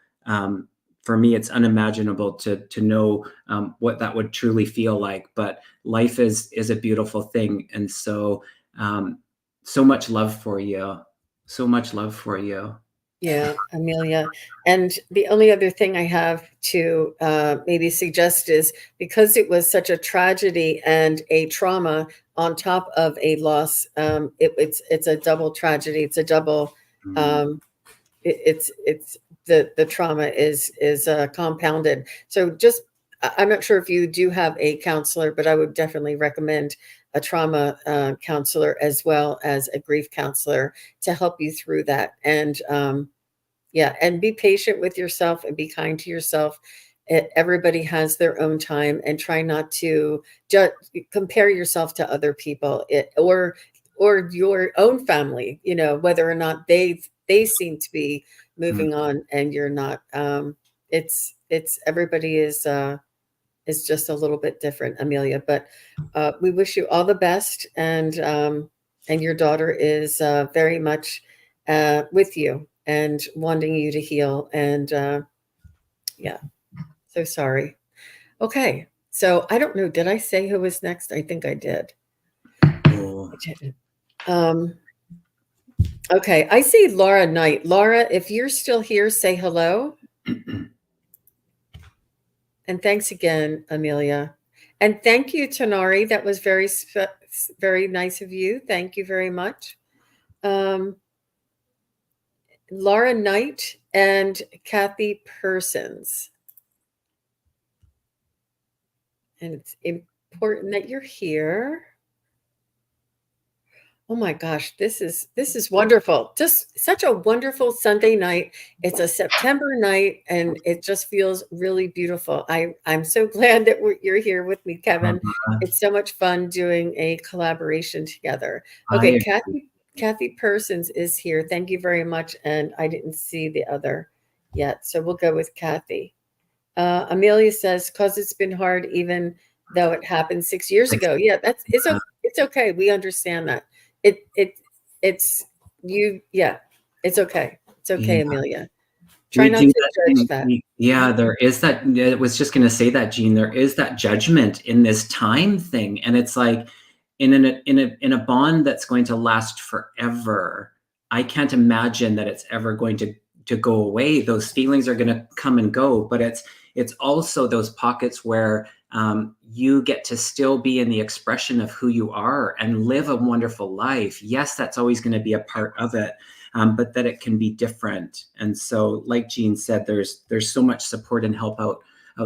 For me, it's unimaginable to know what that would truly feel like. But life is a beautiful thing, and so so much love for you, so much love for you. Yeah, Amelia. And the only other thing I have to maybe suggest is, because it was such a tragedy and a trauma on top of a loss, it's a double tragedy. It's a double. Um, it's the trauma is compounded. So just, I'm not sure if you do have a counselor, but I would definitely recommend a trauma counselor as well as a grief counselor to help you through that. And yeah, and be patient with yourself and be kind to yourself. Everybody has their own time, and try not to compare yourself to other people, or your own family, whether or not they seem to be moving on and you're not. It's everybody is just a little bit different, Amelia. But we wish you all the best, and your daughter is very much with you and wanting you to heal. And yeah, so sorry. Okay, so I don't know. Did I say who was next? I think I did. Oh. I didn't. Okay, I see Laura Knight. Laura, if you're still here, say hello. And thanks again, Amelia. And thank you, Tanari. That was very nice of you. Thank you very much. Laura Knight and Kathy Persons. And it's important that you're here. Oh my gosh, this is wonderful. Just such a wonderful Sunday night. It's a September night, and it just feels really beautiful. I'm so glad that you're here with me, Kevin. It's so much fun doing a collaboration together. Okay, Kathy Persons is here. Thank you very much. And I didn't see the other yet, so we'll go with Kathy. Amelia says, "Cause it's been hard, even though it happened 6 years ago." Yeah, it's okay. We understand that. It's you. Yeah, it's okay. It's okay, Yeah. Amelia. Try not to judge that. Yeah, there is that. I was just going to say that, Jean. There is that judgment in this time thing, and it's like in a bond that's going to last forever. I can't imagine that it's ever going to go away. Those feelings are going to come and go, but it's also those pockets where you get to still be in the expression of who you are and live a wonderful life. Yes, that's always going to be a part of it. But that it can be different. And so, like Jean said, there's so much support and help out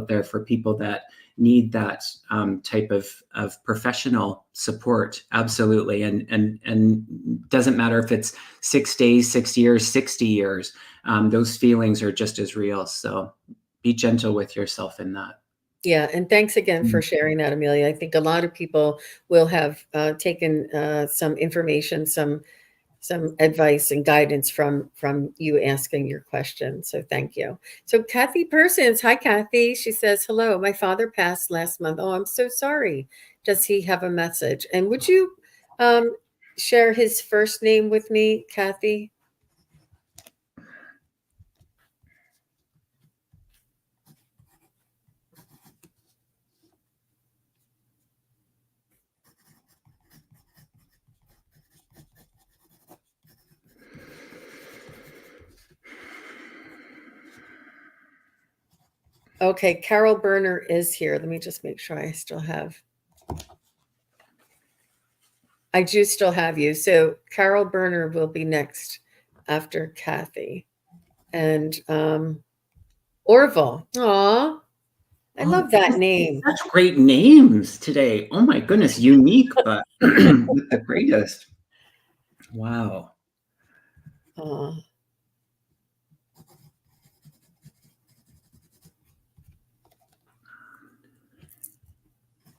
there for people that need that type of professional support. Absolutely. And doesn't matter if it's 6 days, 6 years, 60 years, those feelings are just as real. So be gentle with yourself in that. Yeah, and thanks again for sharing that, Amelia. I think a lot of people will have taken some information, some advice and guidance from you asking your question. So thank you. So Kathy Persons, hi Kathy. She says, "Hello, my father passed last month." Oh, I'm so sorry. Does he have a message? And would you share his first name with me, Kathy? Okay, Carol Berner is here. Let me just make sure I still have. I do still have you. So Carol Berner will be next after Kathy. And Orville. Aw, I love that name. Such great names today. Oh my goodness, unique, but the greatest. Wow.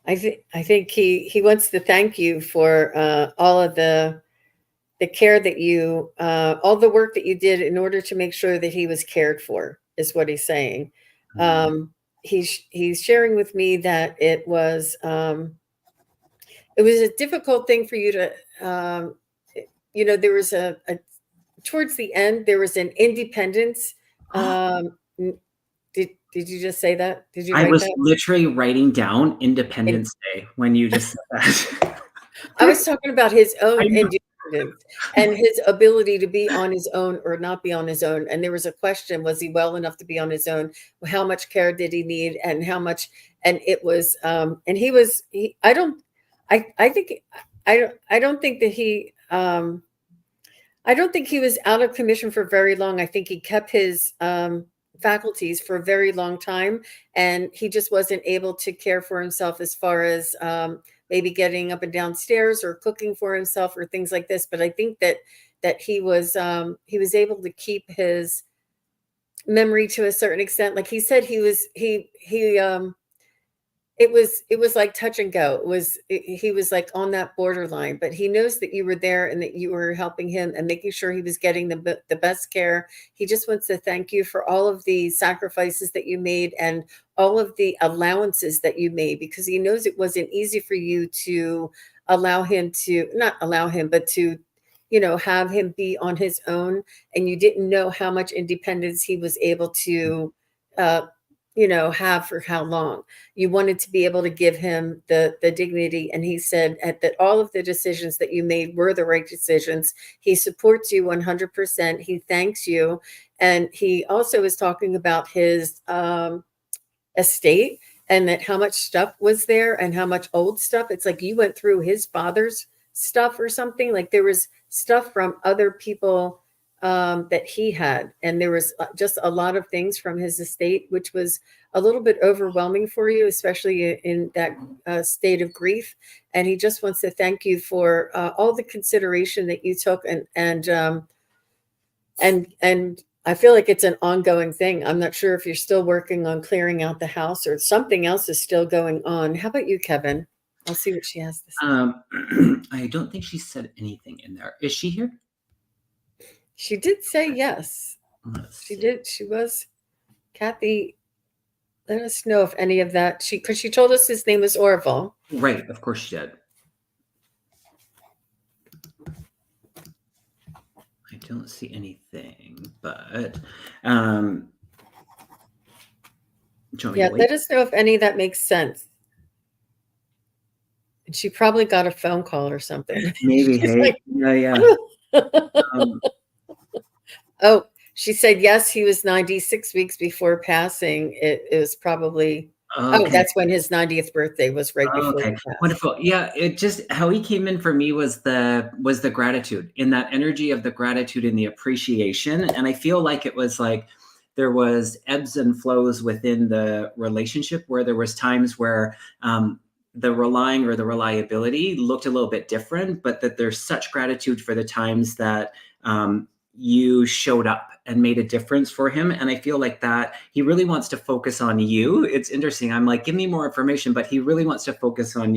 I think he wants to thank you for all of the care that you all the work that you did in order to make sure that he was cared for, is what he's saying. he's sharing with me that it was a difficult thing for you to, there was a towards the end, there was an independence. Did you just say that? Did you I write was that? literally writing down Independence Day when you just said that. I was talking about his I own know. independence and his ability to be on his own or not be on his own. And there was a question, was he well enough to be on his own? How much care did he need and how much? And it was, and I think, I don't think that I don't think he was out of commission for very long. I think he kept his faculties for a very long time, and he just wasn't able to care for himself as far as maybe getting up and downstairs or cooking for himself or things like this. But I think that he was able to keep his memory to a certain extent. Like he said, it was like touch and go. He was like on that borderline, but he knows that you were there and that you were helping him and making sure he was getting the best care. He just wants to thank you for all of the sacrifices that you made and all of the allowances that you made, because he knows it wasn't easy for you to allow him to not allow him, but to have him be on his own, and you didn't know how much independence he was able to uh, have for how long. You wanted to be able to give him the dignity, and he said that all of the decisions that you made were the right decisions. He supports you 100%. He thanks you, and he also is talking about his estate and that how much stuff was there and how much old stuff. It's like you went through his father's stuff or something. Like there was stuff from other people that he had, and there was just a lot of things from his estate, which was a little bit overwhelming for you, especially in that state of grief. And he just wants to thank you for all the consideration that you took, and I feel like it's an ongoing thing. I'm not sure if you're still working on clearing out the house or something else is still going on. How about you, Kevin? I'll see what she has to say. I don't think she said anything in there. Is she here? She did say yes. She did. She was. Kathy, let us know if any of that, because she told us his name was Orville. Right, of course she did. I don't see anything, but yeah, let us know if any of that makes sense. And she probably got a phone call or something. Maybe. Hey, like, yeah. Oh, she said yes. He was 96 weeks before passing. It was probably. Okay. Oh, that's when his 90th birthday was, right before. Okay, wonderful. Yeah, it just how he came in for me was the gratitude, in that energy of the gratitude and the appreciation. And I feel like it was like there was ebbs and flows within the relationship, where there was times where the relying or the reliability looked a little bit different, but that there's such gratitude for the times that you showed up and made a difference for him. And I feel like that he really wants to focus on you. It's interesting. I'm like, give me more information, but he really wants to focus on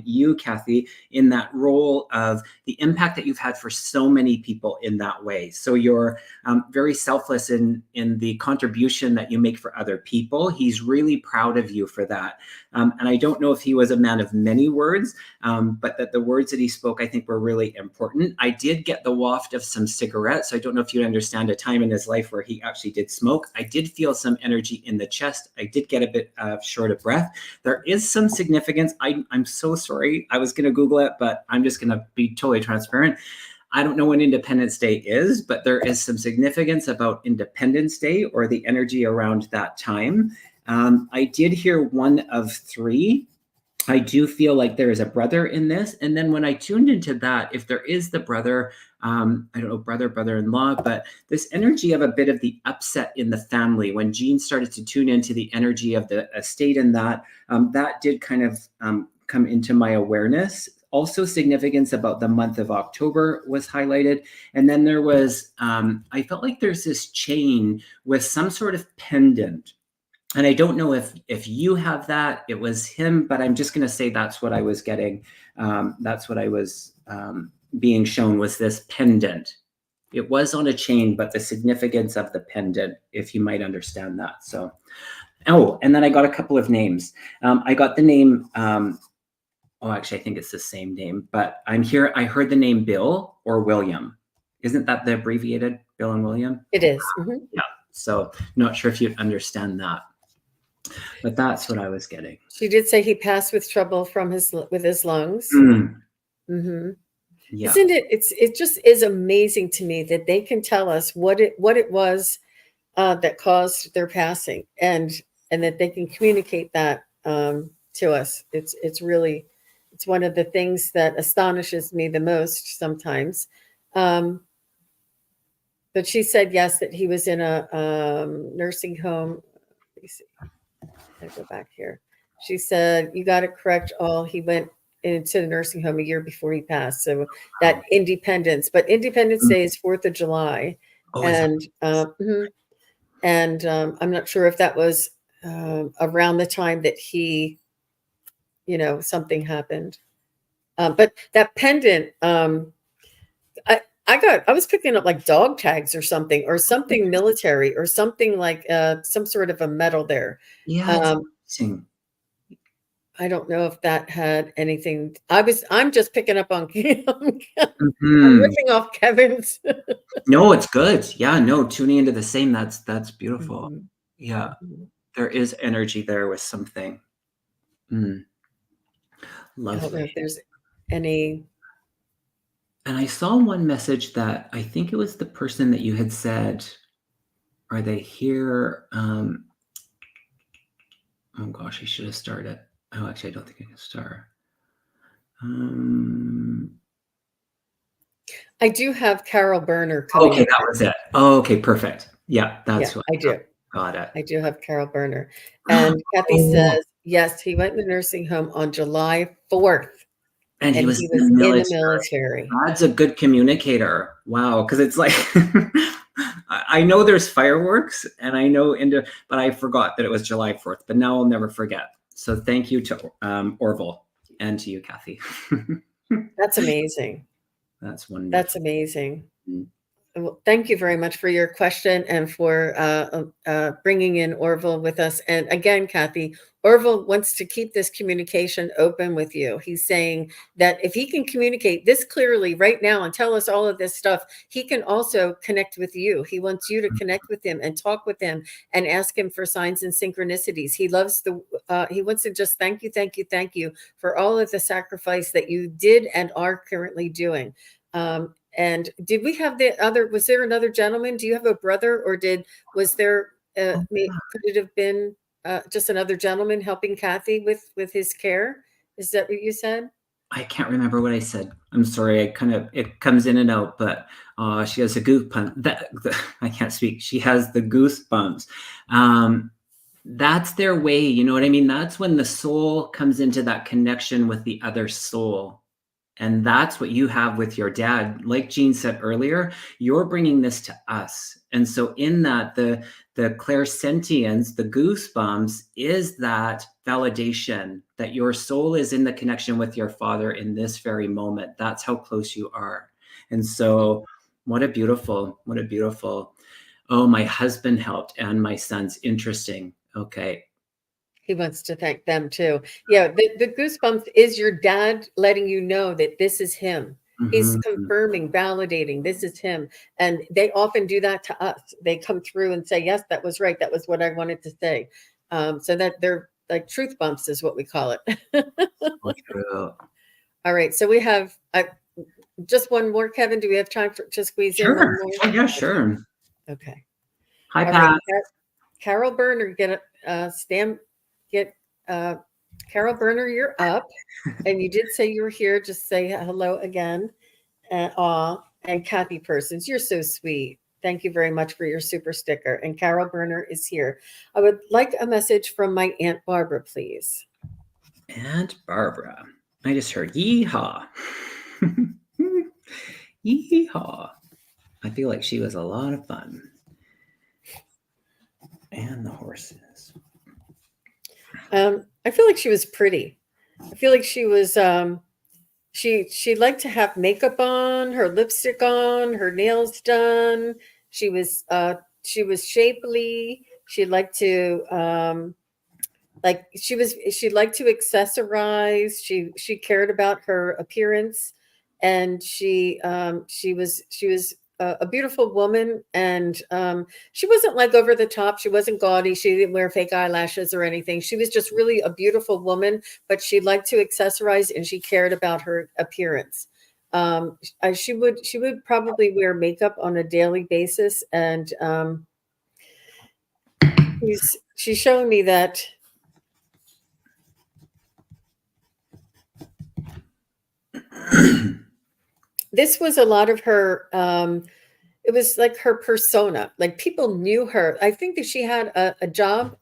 you, Kathy, in that role of the impact that you've had for so many people in that way. So you're very selfless in the contribution that you make for other people. He's really proud of you for that. And I don't know if he was a man of many words, but that the words that he spoke, I think, were really important. I did get the waft of some cigarettes. So I don't know if you understand a time in his life where he actually did smoke. I did feel some energy in the chest. I did get a bit short of breath. There is some significance. I'm so sorry. I was going to Google it, but I'm just going to be totally transparent. I don't know when Independence Day is, but there is some significance about Independence Day or the energy around that time. I did hear one of three. I do feel like there is a brother in this. And then when I tuned into that, if there is the brother, I don't know, brother-in-law, but this energy of a bit of the upset in the family, when Jean started to tune into the energy of the estate and that did kind of come into my awareness. Also significance about the month of October was highlighted. And then there was, I felt like there's this chain with some sort of pendant. And I don't know if you have that. It was him, but I'm just going to say that's what I was getting. That's what I was being shown, was this pendant. It was on a chain, but the significance of the pendant, if you might understand that. So Oh, and then I got a couple of names. I got the name, actually, I think it's the same name, but I'm here. I heard the name Bill or William. Isn't that the abbreviated Bill and William? It is. Mm-hmm. Yeah. So not sure if you understand that, but that's what I was getting. She did say he passed with trouble with his lungs. Mm. Mm-hmm. Yeah. Isn't it? It just is amazing to me that they can tell us what it was that caused their passing, and that they can communicate that to us. It's really, it's one of the things that astonishes me the most sometimes. But she said yes, that he was in a nursing home. Let me see. I go back here. She said you got it correct. All he went into the nursing home a year before he passed. So that Independence, but Independence Day is 4th of July, Oh, and I'm not sure if that was around the time that he, something happened. But that pendant, I was picking up like dog tags or something military or something like some sort of a medal there. yeah, it's interesting. I don't know if that had anything. I'm just picking up on I'm Mhm. ripping off Kevin's. No, it's good. Yeah, no, tuning into the same. That's beautiful. Mhm. Yeah, Mhm. there is energy there with something. Mm, I don't know lovely. if there's any. And I saw one message that I think it was the person that you had said, are they here? Oh gosh, I should have started. Oh, actually, I don't think I can start. I do have Carol Berner coming Okay, up. that was it. Oh, okay, perfect. Yeah, Yeah, that's who I do. got it. I do have Carol Berner. And Kathy Oh, says, yes, he went in the nursing home on July 4th, and he and was he in the was in the military. military. That's a good communicator. Wow, because it's like I know there's fireworks, and I know but I forgot that it was July 4th. But now I'll never forget. So thank you to Orville and to you, Kathy. That's amazing. That's wonderful. That's amazing. Mm. Well, thank you very much for your question and for bringing in Orville with us. And again, Kathy, Orville wants to keep this communication open with you. He's saying that if he can communicate this clearly right now and tell us all of this stuff, he can also connect with you. He wants you to connect with him and talk with him and ask him for signs and synchronicities. He loves he wants to just thank you for all of the sacrifice that you did and are currently doing. And did we have was there another gentleman? Do you have a brother, or was there, could it have been just another gentleman helping Kathy with his care? Is that what you said? I can't remember what I said. I'm sorry. It comes in and out, but she has a goosebump. I can't speak. She has the goosebumps. That's their way. You know what I mean? That's when the soul comes into that connection with the other soul. And that's what you have with your dad. Like Jean said earlier, you're bringing this to us. And so in that, the clairsentience, the goosebumps, is that validation that your soul is in the connection with your father in this very moment. That's how close you are. And so what a beautiful, oh, my husband helped and my son's interesting. Okay. He wants to thank them too. Yeah, the goosebumps is your dad letting you know that this is him. He's Mm-hmm. confirming, validating this is him. And they often do that to us. They come through and say, yes, that was right. That was what I wanted to say. So that they're like truth bumps is what we call it. So true. All right. So we have just one more, Kevin. Do we have time to squeeze in one Sure. more? Oh, yeah, sure. Okay. Hi, All Pat. right. Carol Berner, get Carol Berner, you're up. And you did say you were here. Just say hello again. And Kathy Persons, you're so sweet. Thank you very much for your super sticker. And Carol Berner is here. I would like a message from my Aunt Barbara, please. Aunt Barbara. I just heard yeehaw. Yeehaw. I feel like she was a lot of fun. And the horses. I feel like she was pretty. I feel like she was she liked to have makeup on, her lipstick on, her nails done. She was shapely. She'd like to she liked to accessorize. She cared about her appearance, and she was a beautiful woman, and she wasn't like over the top. She wasn't gaudy. She didn't wear fake eyelashes or anything. She was just really a beautiful woman, but she liked to accessorize, and she cared about her appearance. She would probably wear makeup on a daily basis, and she's showing me that this was a lot of her. It was like her persona. Like people knew her. I think that she had a job,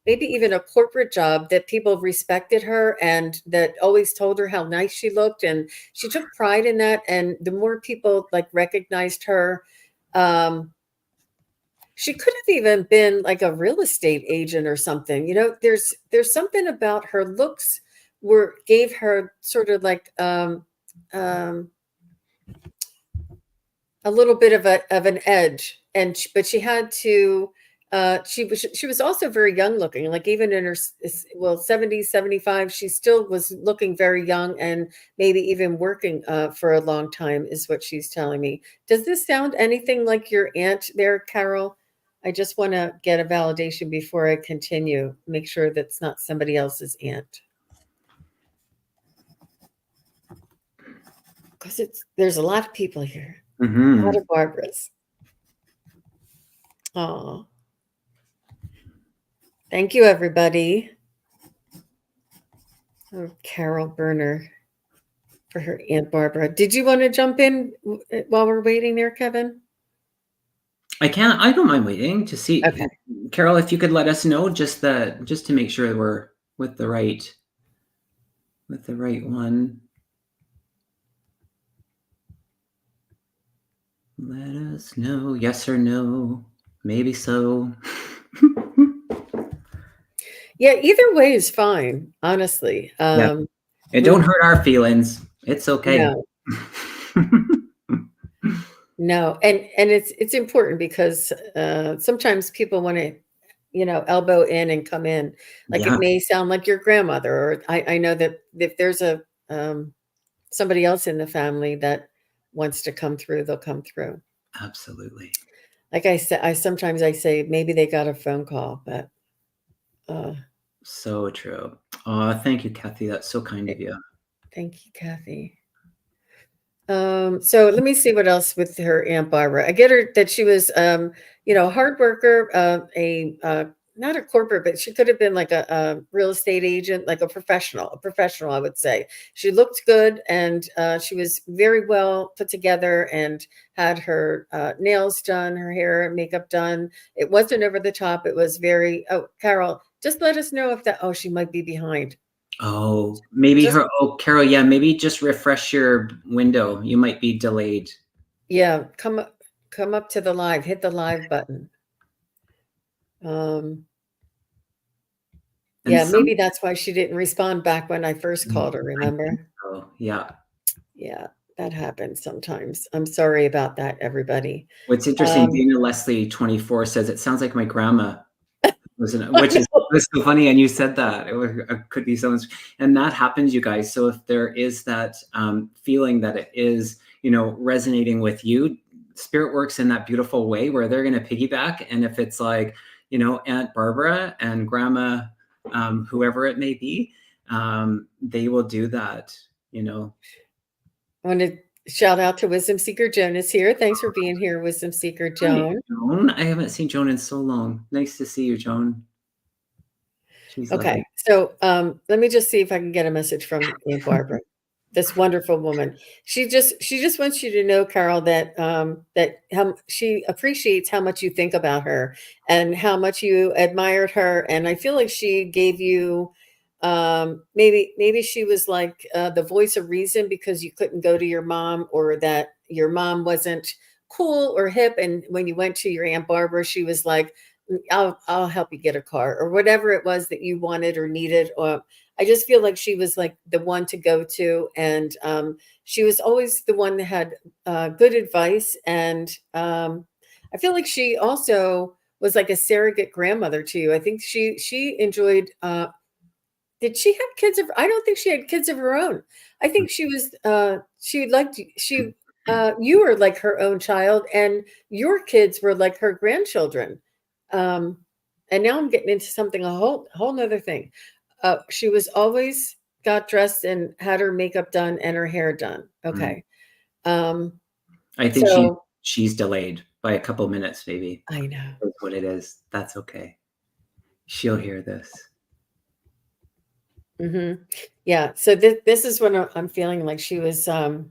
maybe even a corporate job, that people respected her and that always told her how nice she looked, and she took pride in that. And the more people like recognized her, she could have even been like a real estate agent or something. You know, there's something about her looks gave her sort of like um, a little bit of an edge, and but she had to she was also very young looking, like even in her 70s, 75, she still was looking very young, and maybe even working for a long time is what she's telling me. Does this sound anything like your aunt there, Carol? I just want to get a validation before I continue, make sure that's not somebody else's aunt, because there's a lot of people here. A lot of Barbaras. Oh, thank you, everybody. Oh, Carol Berner for her Aunt Barbara. Did you want to jump in while we're waiting there, Kevin? I don't mind waiting to see. Okay. Carol, if you could let us know just to make sure we're with the right one. Let us know, yes or no, maybe so. Yeah, either way is fine, honestly. It don't hurt our feelings. It's okay. No. No, and it's important because sometimes people want to, elbow in and come in. Like it may sound like your grandmother, or I know that if there's a somebody else in the family that wants to come through, they'll come through. Absolutely. Like I said, sometimes I say maybe they got a phone call, but so true. Oh, thank you, Kathy. That's so kind of you. Thank you, Kathy. So let me see what else with her Aunt Barbara. I get her that she was, hard worker, not a corporate, but she could have been like a real estate agent, like a professional, I would say. She looked good, and she was very well put together, and had her nails done, her hair and makeup done. It wasn't over the top. It was very, Carol, just let us know if she might be behind. Oh, maybe Carol, yeah, maybe just refresh your window. You might be delayed. Yeah, come up to the live, hit the live button. Yeah, maybe that's why she didn't respond back when I first called her, remember? Oh, yeah. Yeah, that happens sometimes. I'm sorry about that, everybody. What's interesting, Dana Leslie 24 says, it sounds like my grandma. Which is so funny, and you said that it could be someone's, and that happens, you guys. So if there is that feeling that it is, resonating with you, spirit works in that beautiful way where they're going to piggyback. And if it's like, Aunt Barbara and Grandma, whoever it may be, they will do that. I want to shout out to Wisdom Seeker Joan is here. Thanks for being here, Wisdom Seeker Joan. Hi, Joan. I haven't seen Joan in so long. Nice to see you, Joan. She's okay. lovely. So let me just see if I can get a message from Aunt Barbara, this wonderful woman. She just wants you to know, Carol, that how she appreciates how much you think about her and how much you admired her. And I feel like she gave you maybe she was like the voice of reason, because you couldn't go to your mom, or that your mom wasn't cool or hip, and when you went to your Aunt Barbara, she was like, I'll help you get a car, or whatever it was that you wanted or needed. Or I just feel like she was like the one to go to, and she was always the one that had good advice. And I feel like she also was like a surrogate grandmother to you. I think she enjoyed. Did she have kids of? I don't think she had kids of her own. I think she was. She liked she. You were like her own child, and your kids were like her grandchildren. And now I'm getting into something a whole nother thing. She was always got dressed and had her makeup done and her hair done. Okay. I think So she's delayed by a couple minutes, maybe. I know. That's what it is. That's okay. She'll hear this. Yeah. So this is when I'm feeling like she was. And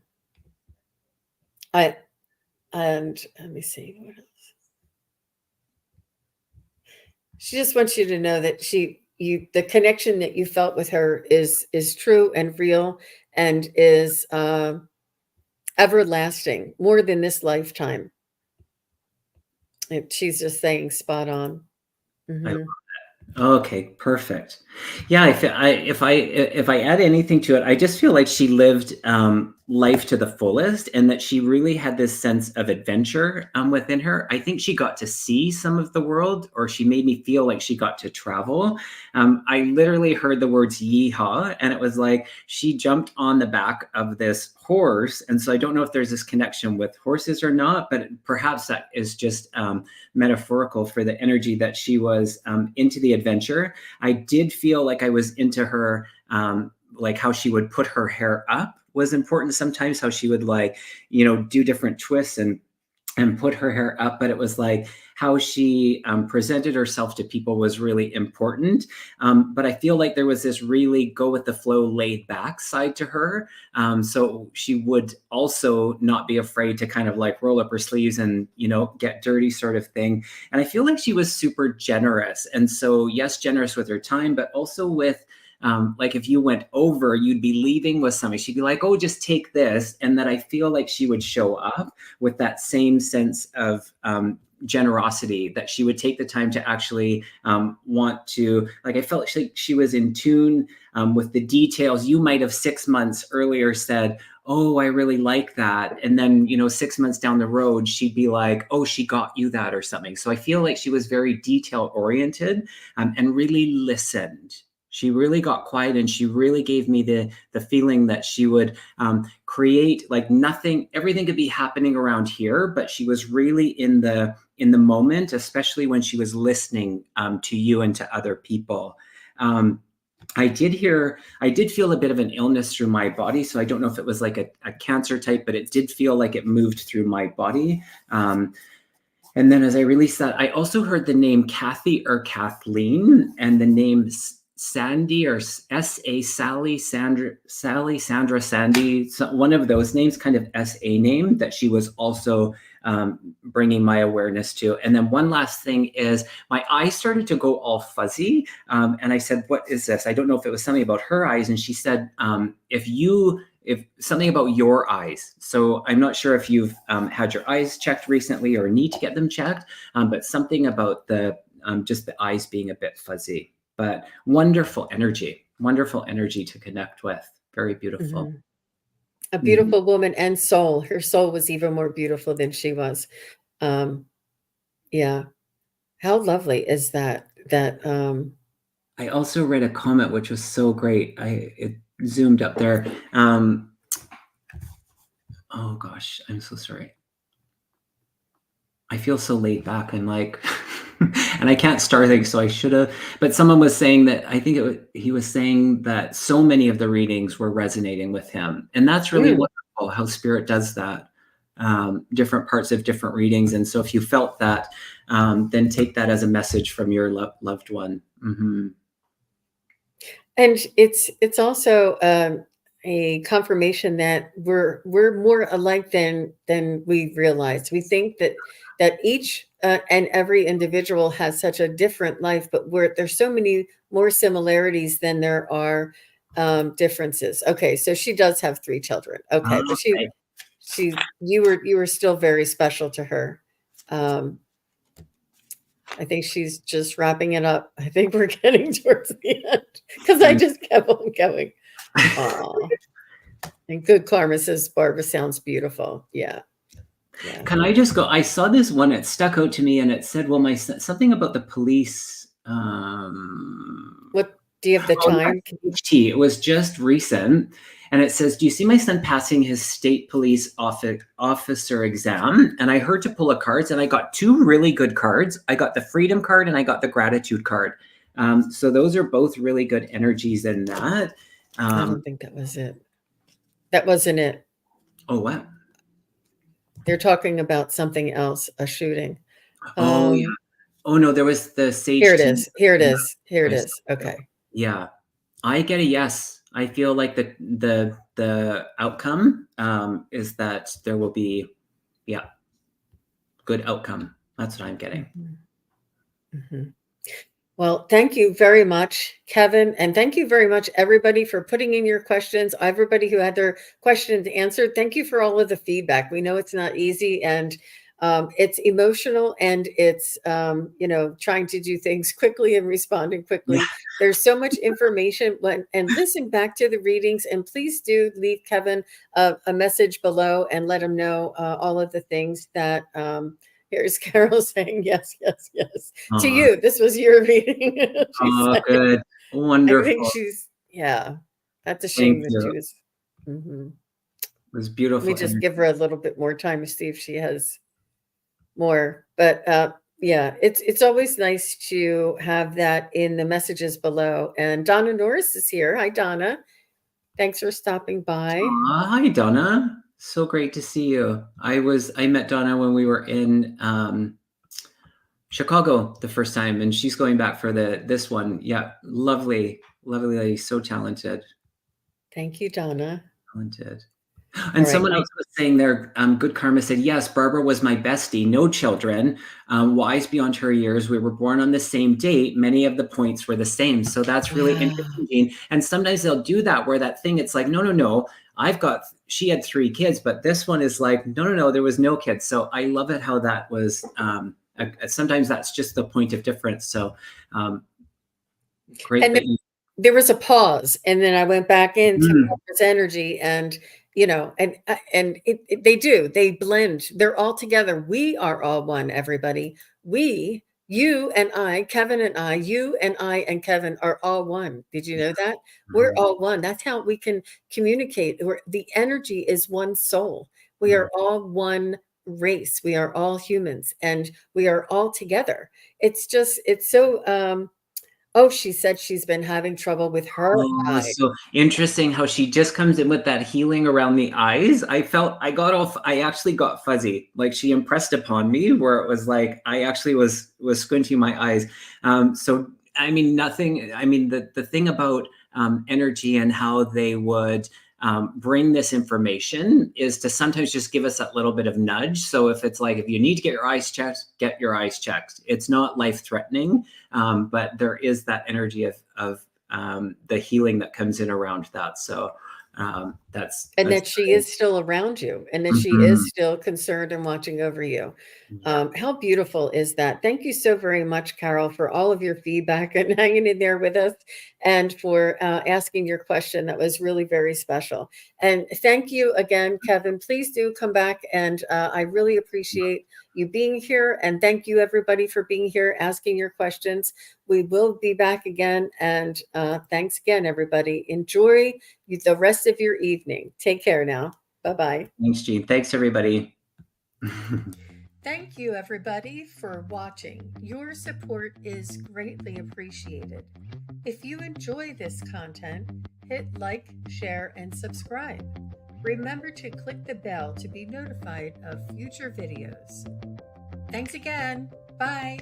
let me see what else. She just wants you to know that the connection that you felt with her is true and real and is everlasting, more than this lifetime. And she's just saying spot on. Okay, perfect. Yeah, if I add anything to it, I just feel like she lived life to the fullest, and that she really had this sense of adventure within her. I think she got to see some of the world, or she made me feel like she got to travel. I literally heard the words "yeehaw," and it was like she jumped on the back of this horse. And so I don't know if there's this connection with horses or not, but perhaps that is just metaphorical for the energy that she was into the adventure. I did feel like I was into her, like how she would put her hair up was important sometimes, how she would do different twists and put her hair up, but it was like how she presented herself to people was really important. But I feel like there was this really go with the flow, laid back side to her. So she would also not be afraid to kind of like roll up her sleeves and, get dirty sort of thing. And I feel like she was super generous. And so, yes, generous with her time, but also with like if you went over, you'd be leaving with something. She'd be like, oh, just take this. And that I feel like she would show up with that same sense of generosity, that she would take the time to actually want to, like, I felt like she was in tune with the details. You might have 6 months earlier said, oh, I really like that. And then, 6 months down the road, she'd be like, oh, she got you that or something. So I feel like she was very detail oriented and really listened. She really got quiet, and she really gave me the feeling that she would create like nothing, everything could be happening around here, but she was really in the moment, especially when she was listening to you and to other people. I did feel a bit of an illness through my body. So I don't know if it was like a cancer type, but it did feel like it moved through my body. And then as I released that, I also heard the name Kathy or Kathleen, and the name Sandy or S.A. Sally, Sandra, Sandy, so one of those names, kind of S.A. name that she was also bringing my awareness to. And then one last thing is my eyes started to go all fuzzy. And I said, what is this? I don't know if it was something about her eyes. And she said, if something about your eyes. So I'm not sure if you've had your eyes checked recently or need to get them checked, but something about just the eyes being a bit fuzzy. But wonderful energy to connect with. Very beautiful. A beautiful woman and soul. Her soul was even more beautiful than she was. Yeah. How lovely is that? I also read a comment which was so great. It zoomed up there. Oh gosh, I'm so sorry. I feel so laid back and like, and I can't start things, so I should have. But someone was saying that he was saying that so many of the readings were resonating with him, and that's really wonderful how Spirit does that. Different parts of different readings, and so if you felt that, then take that as a message from your loved one. Mm-hmm. And it's also a confirmation that we're more alike than we realize. We think that each and every individual has such a different life, but there's so many more similarities than there are differences. Okay, so she does have 3 children. Okay, but you were still very special to her. I think she's just wrapping it up. I think we're getting towards the end because I just kept on going. Aw. And Good Karma says Barbara sounds beautiful. Yeah. Yeah. Can I just go? I saw this one, it stuck out to me, and it said, well, my son, something about the police. What do you have the Oh, time? yeah, HT. It was just recent. And it says, do you see my son passing his state police officer exam? And I heard to pull a cards, and I got two really good cards. I got the freedom card and I got the gratitude card. So those are both really good energies in that. I don't think that was it. That wasn't it. Oh, wow. They're talking about something else, a shooting. Oh, yeah. Oh, no, there was the sage. Here it is. Here it Yeah, is. Here it is. Okay. Yeah. I get a yes. I feel like the outcome is that there will be, yeah, good outcome. That's what I'm getting. Mm-hmm. Mm-hmm. Well, thank you very much, Kevin. And thank you very much, everybody, for putting in your questions. Everybody who had their questions answered. Thank you for all of the feedback. We know it's not easy, and it's emotional, and it's, trying to do things quickly and responding quickly. Yeah. There's so much information. And listen back to the readings, and please do leave Kevin a message below and let him know all of the things that here's Carol saying yes, yes, yes. To you. This was your reading. Good. Wonderful. I think that's a shame Thank that she you. was. Mm-hmm. It was beautiful. Let me just give her a little bit more time to see if she has more. But yeah, it's always nice to have that in the messages below. And Donna Norris is here. Hi, Donna. Thanks for stopping by. Hi, Donna. So great to see you. I met Donna when we were in Chicago the first time, and she's going back for this one. Yeah, lovely lady, so talented. Thank you, Donna. Talented. And someone else was saying there, Good Karma said, yes, Barbara was my bestie, no children, wise beyond her years. We were born on the same date. Many of the points were the same. So that's really interesting. And sometimes they'll do that where that thing, it's like, no, she had 3 kids, but this one is like, no, there was no kids. So I love it how that was, sometimes that's just the point of difference. So great. And there was a pause, and then I went back into this energy, and they blend. They're all together. We are all one, everybody. You and I, Kevin and I, you and I and Kevin are all one. Did you know that? We're all one. That's how we can communicate. The energy is one soul. We are all one race. We are all humans, and we are all together. It's so she said she's been having trouble with her eyes. So interesting how she just comes in with that healing around the eyes. I actually got fuzzy. Like she impressed upon me where it was like, I actually was squinting my eyes. So, I mean, the thing about energy and how they would bring this information is to sometimes just give us that little bit of nudge. So if it's like, if you need to get your eyes checked, get your eyes checked. It's not life-threatening, but there is that energy of the healing that comes in around that. So that she is still around you, and that she is still concerned and watching over you. How beautiful is that? Thank you so very much, Carol, for all of your feedback and hanging in there with us, and for asking your question. That was really very special. And thank you again, Kevin. Please do come back, and I really appreciate you being here. And thank you, everybody, for being here, asking your questions. We will be back again. And thanks again, everybody. Enjoy the rest of your evening. Take care now. Bye-bye. Thanks, Jean. Thanks, everybody. Thank you, everybody, for watching. Your support is greatly appreciated. If you enjoy this content, hit like, share, and subscribe. Remember to click the bell to be notified of future videos. Thanks again. Bye.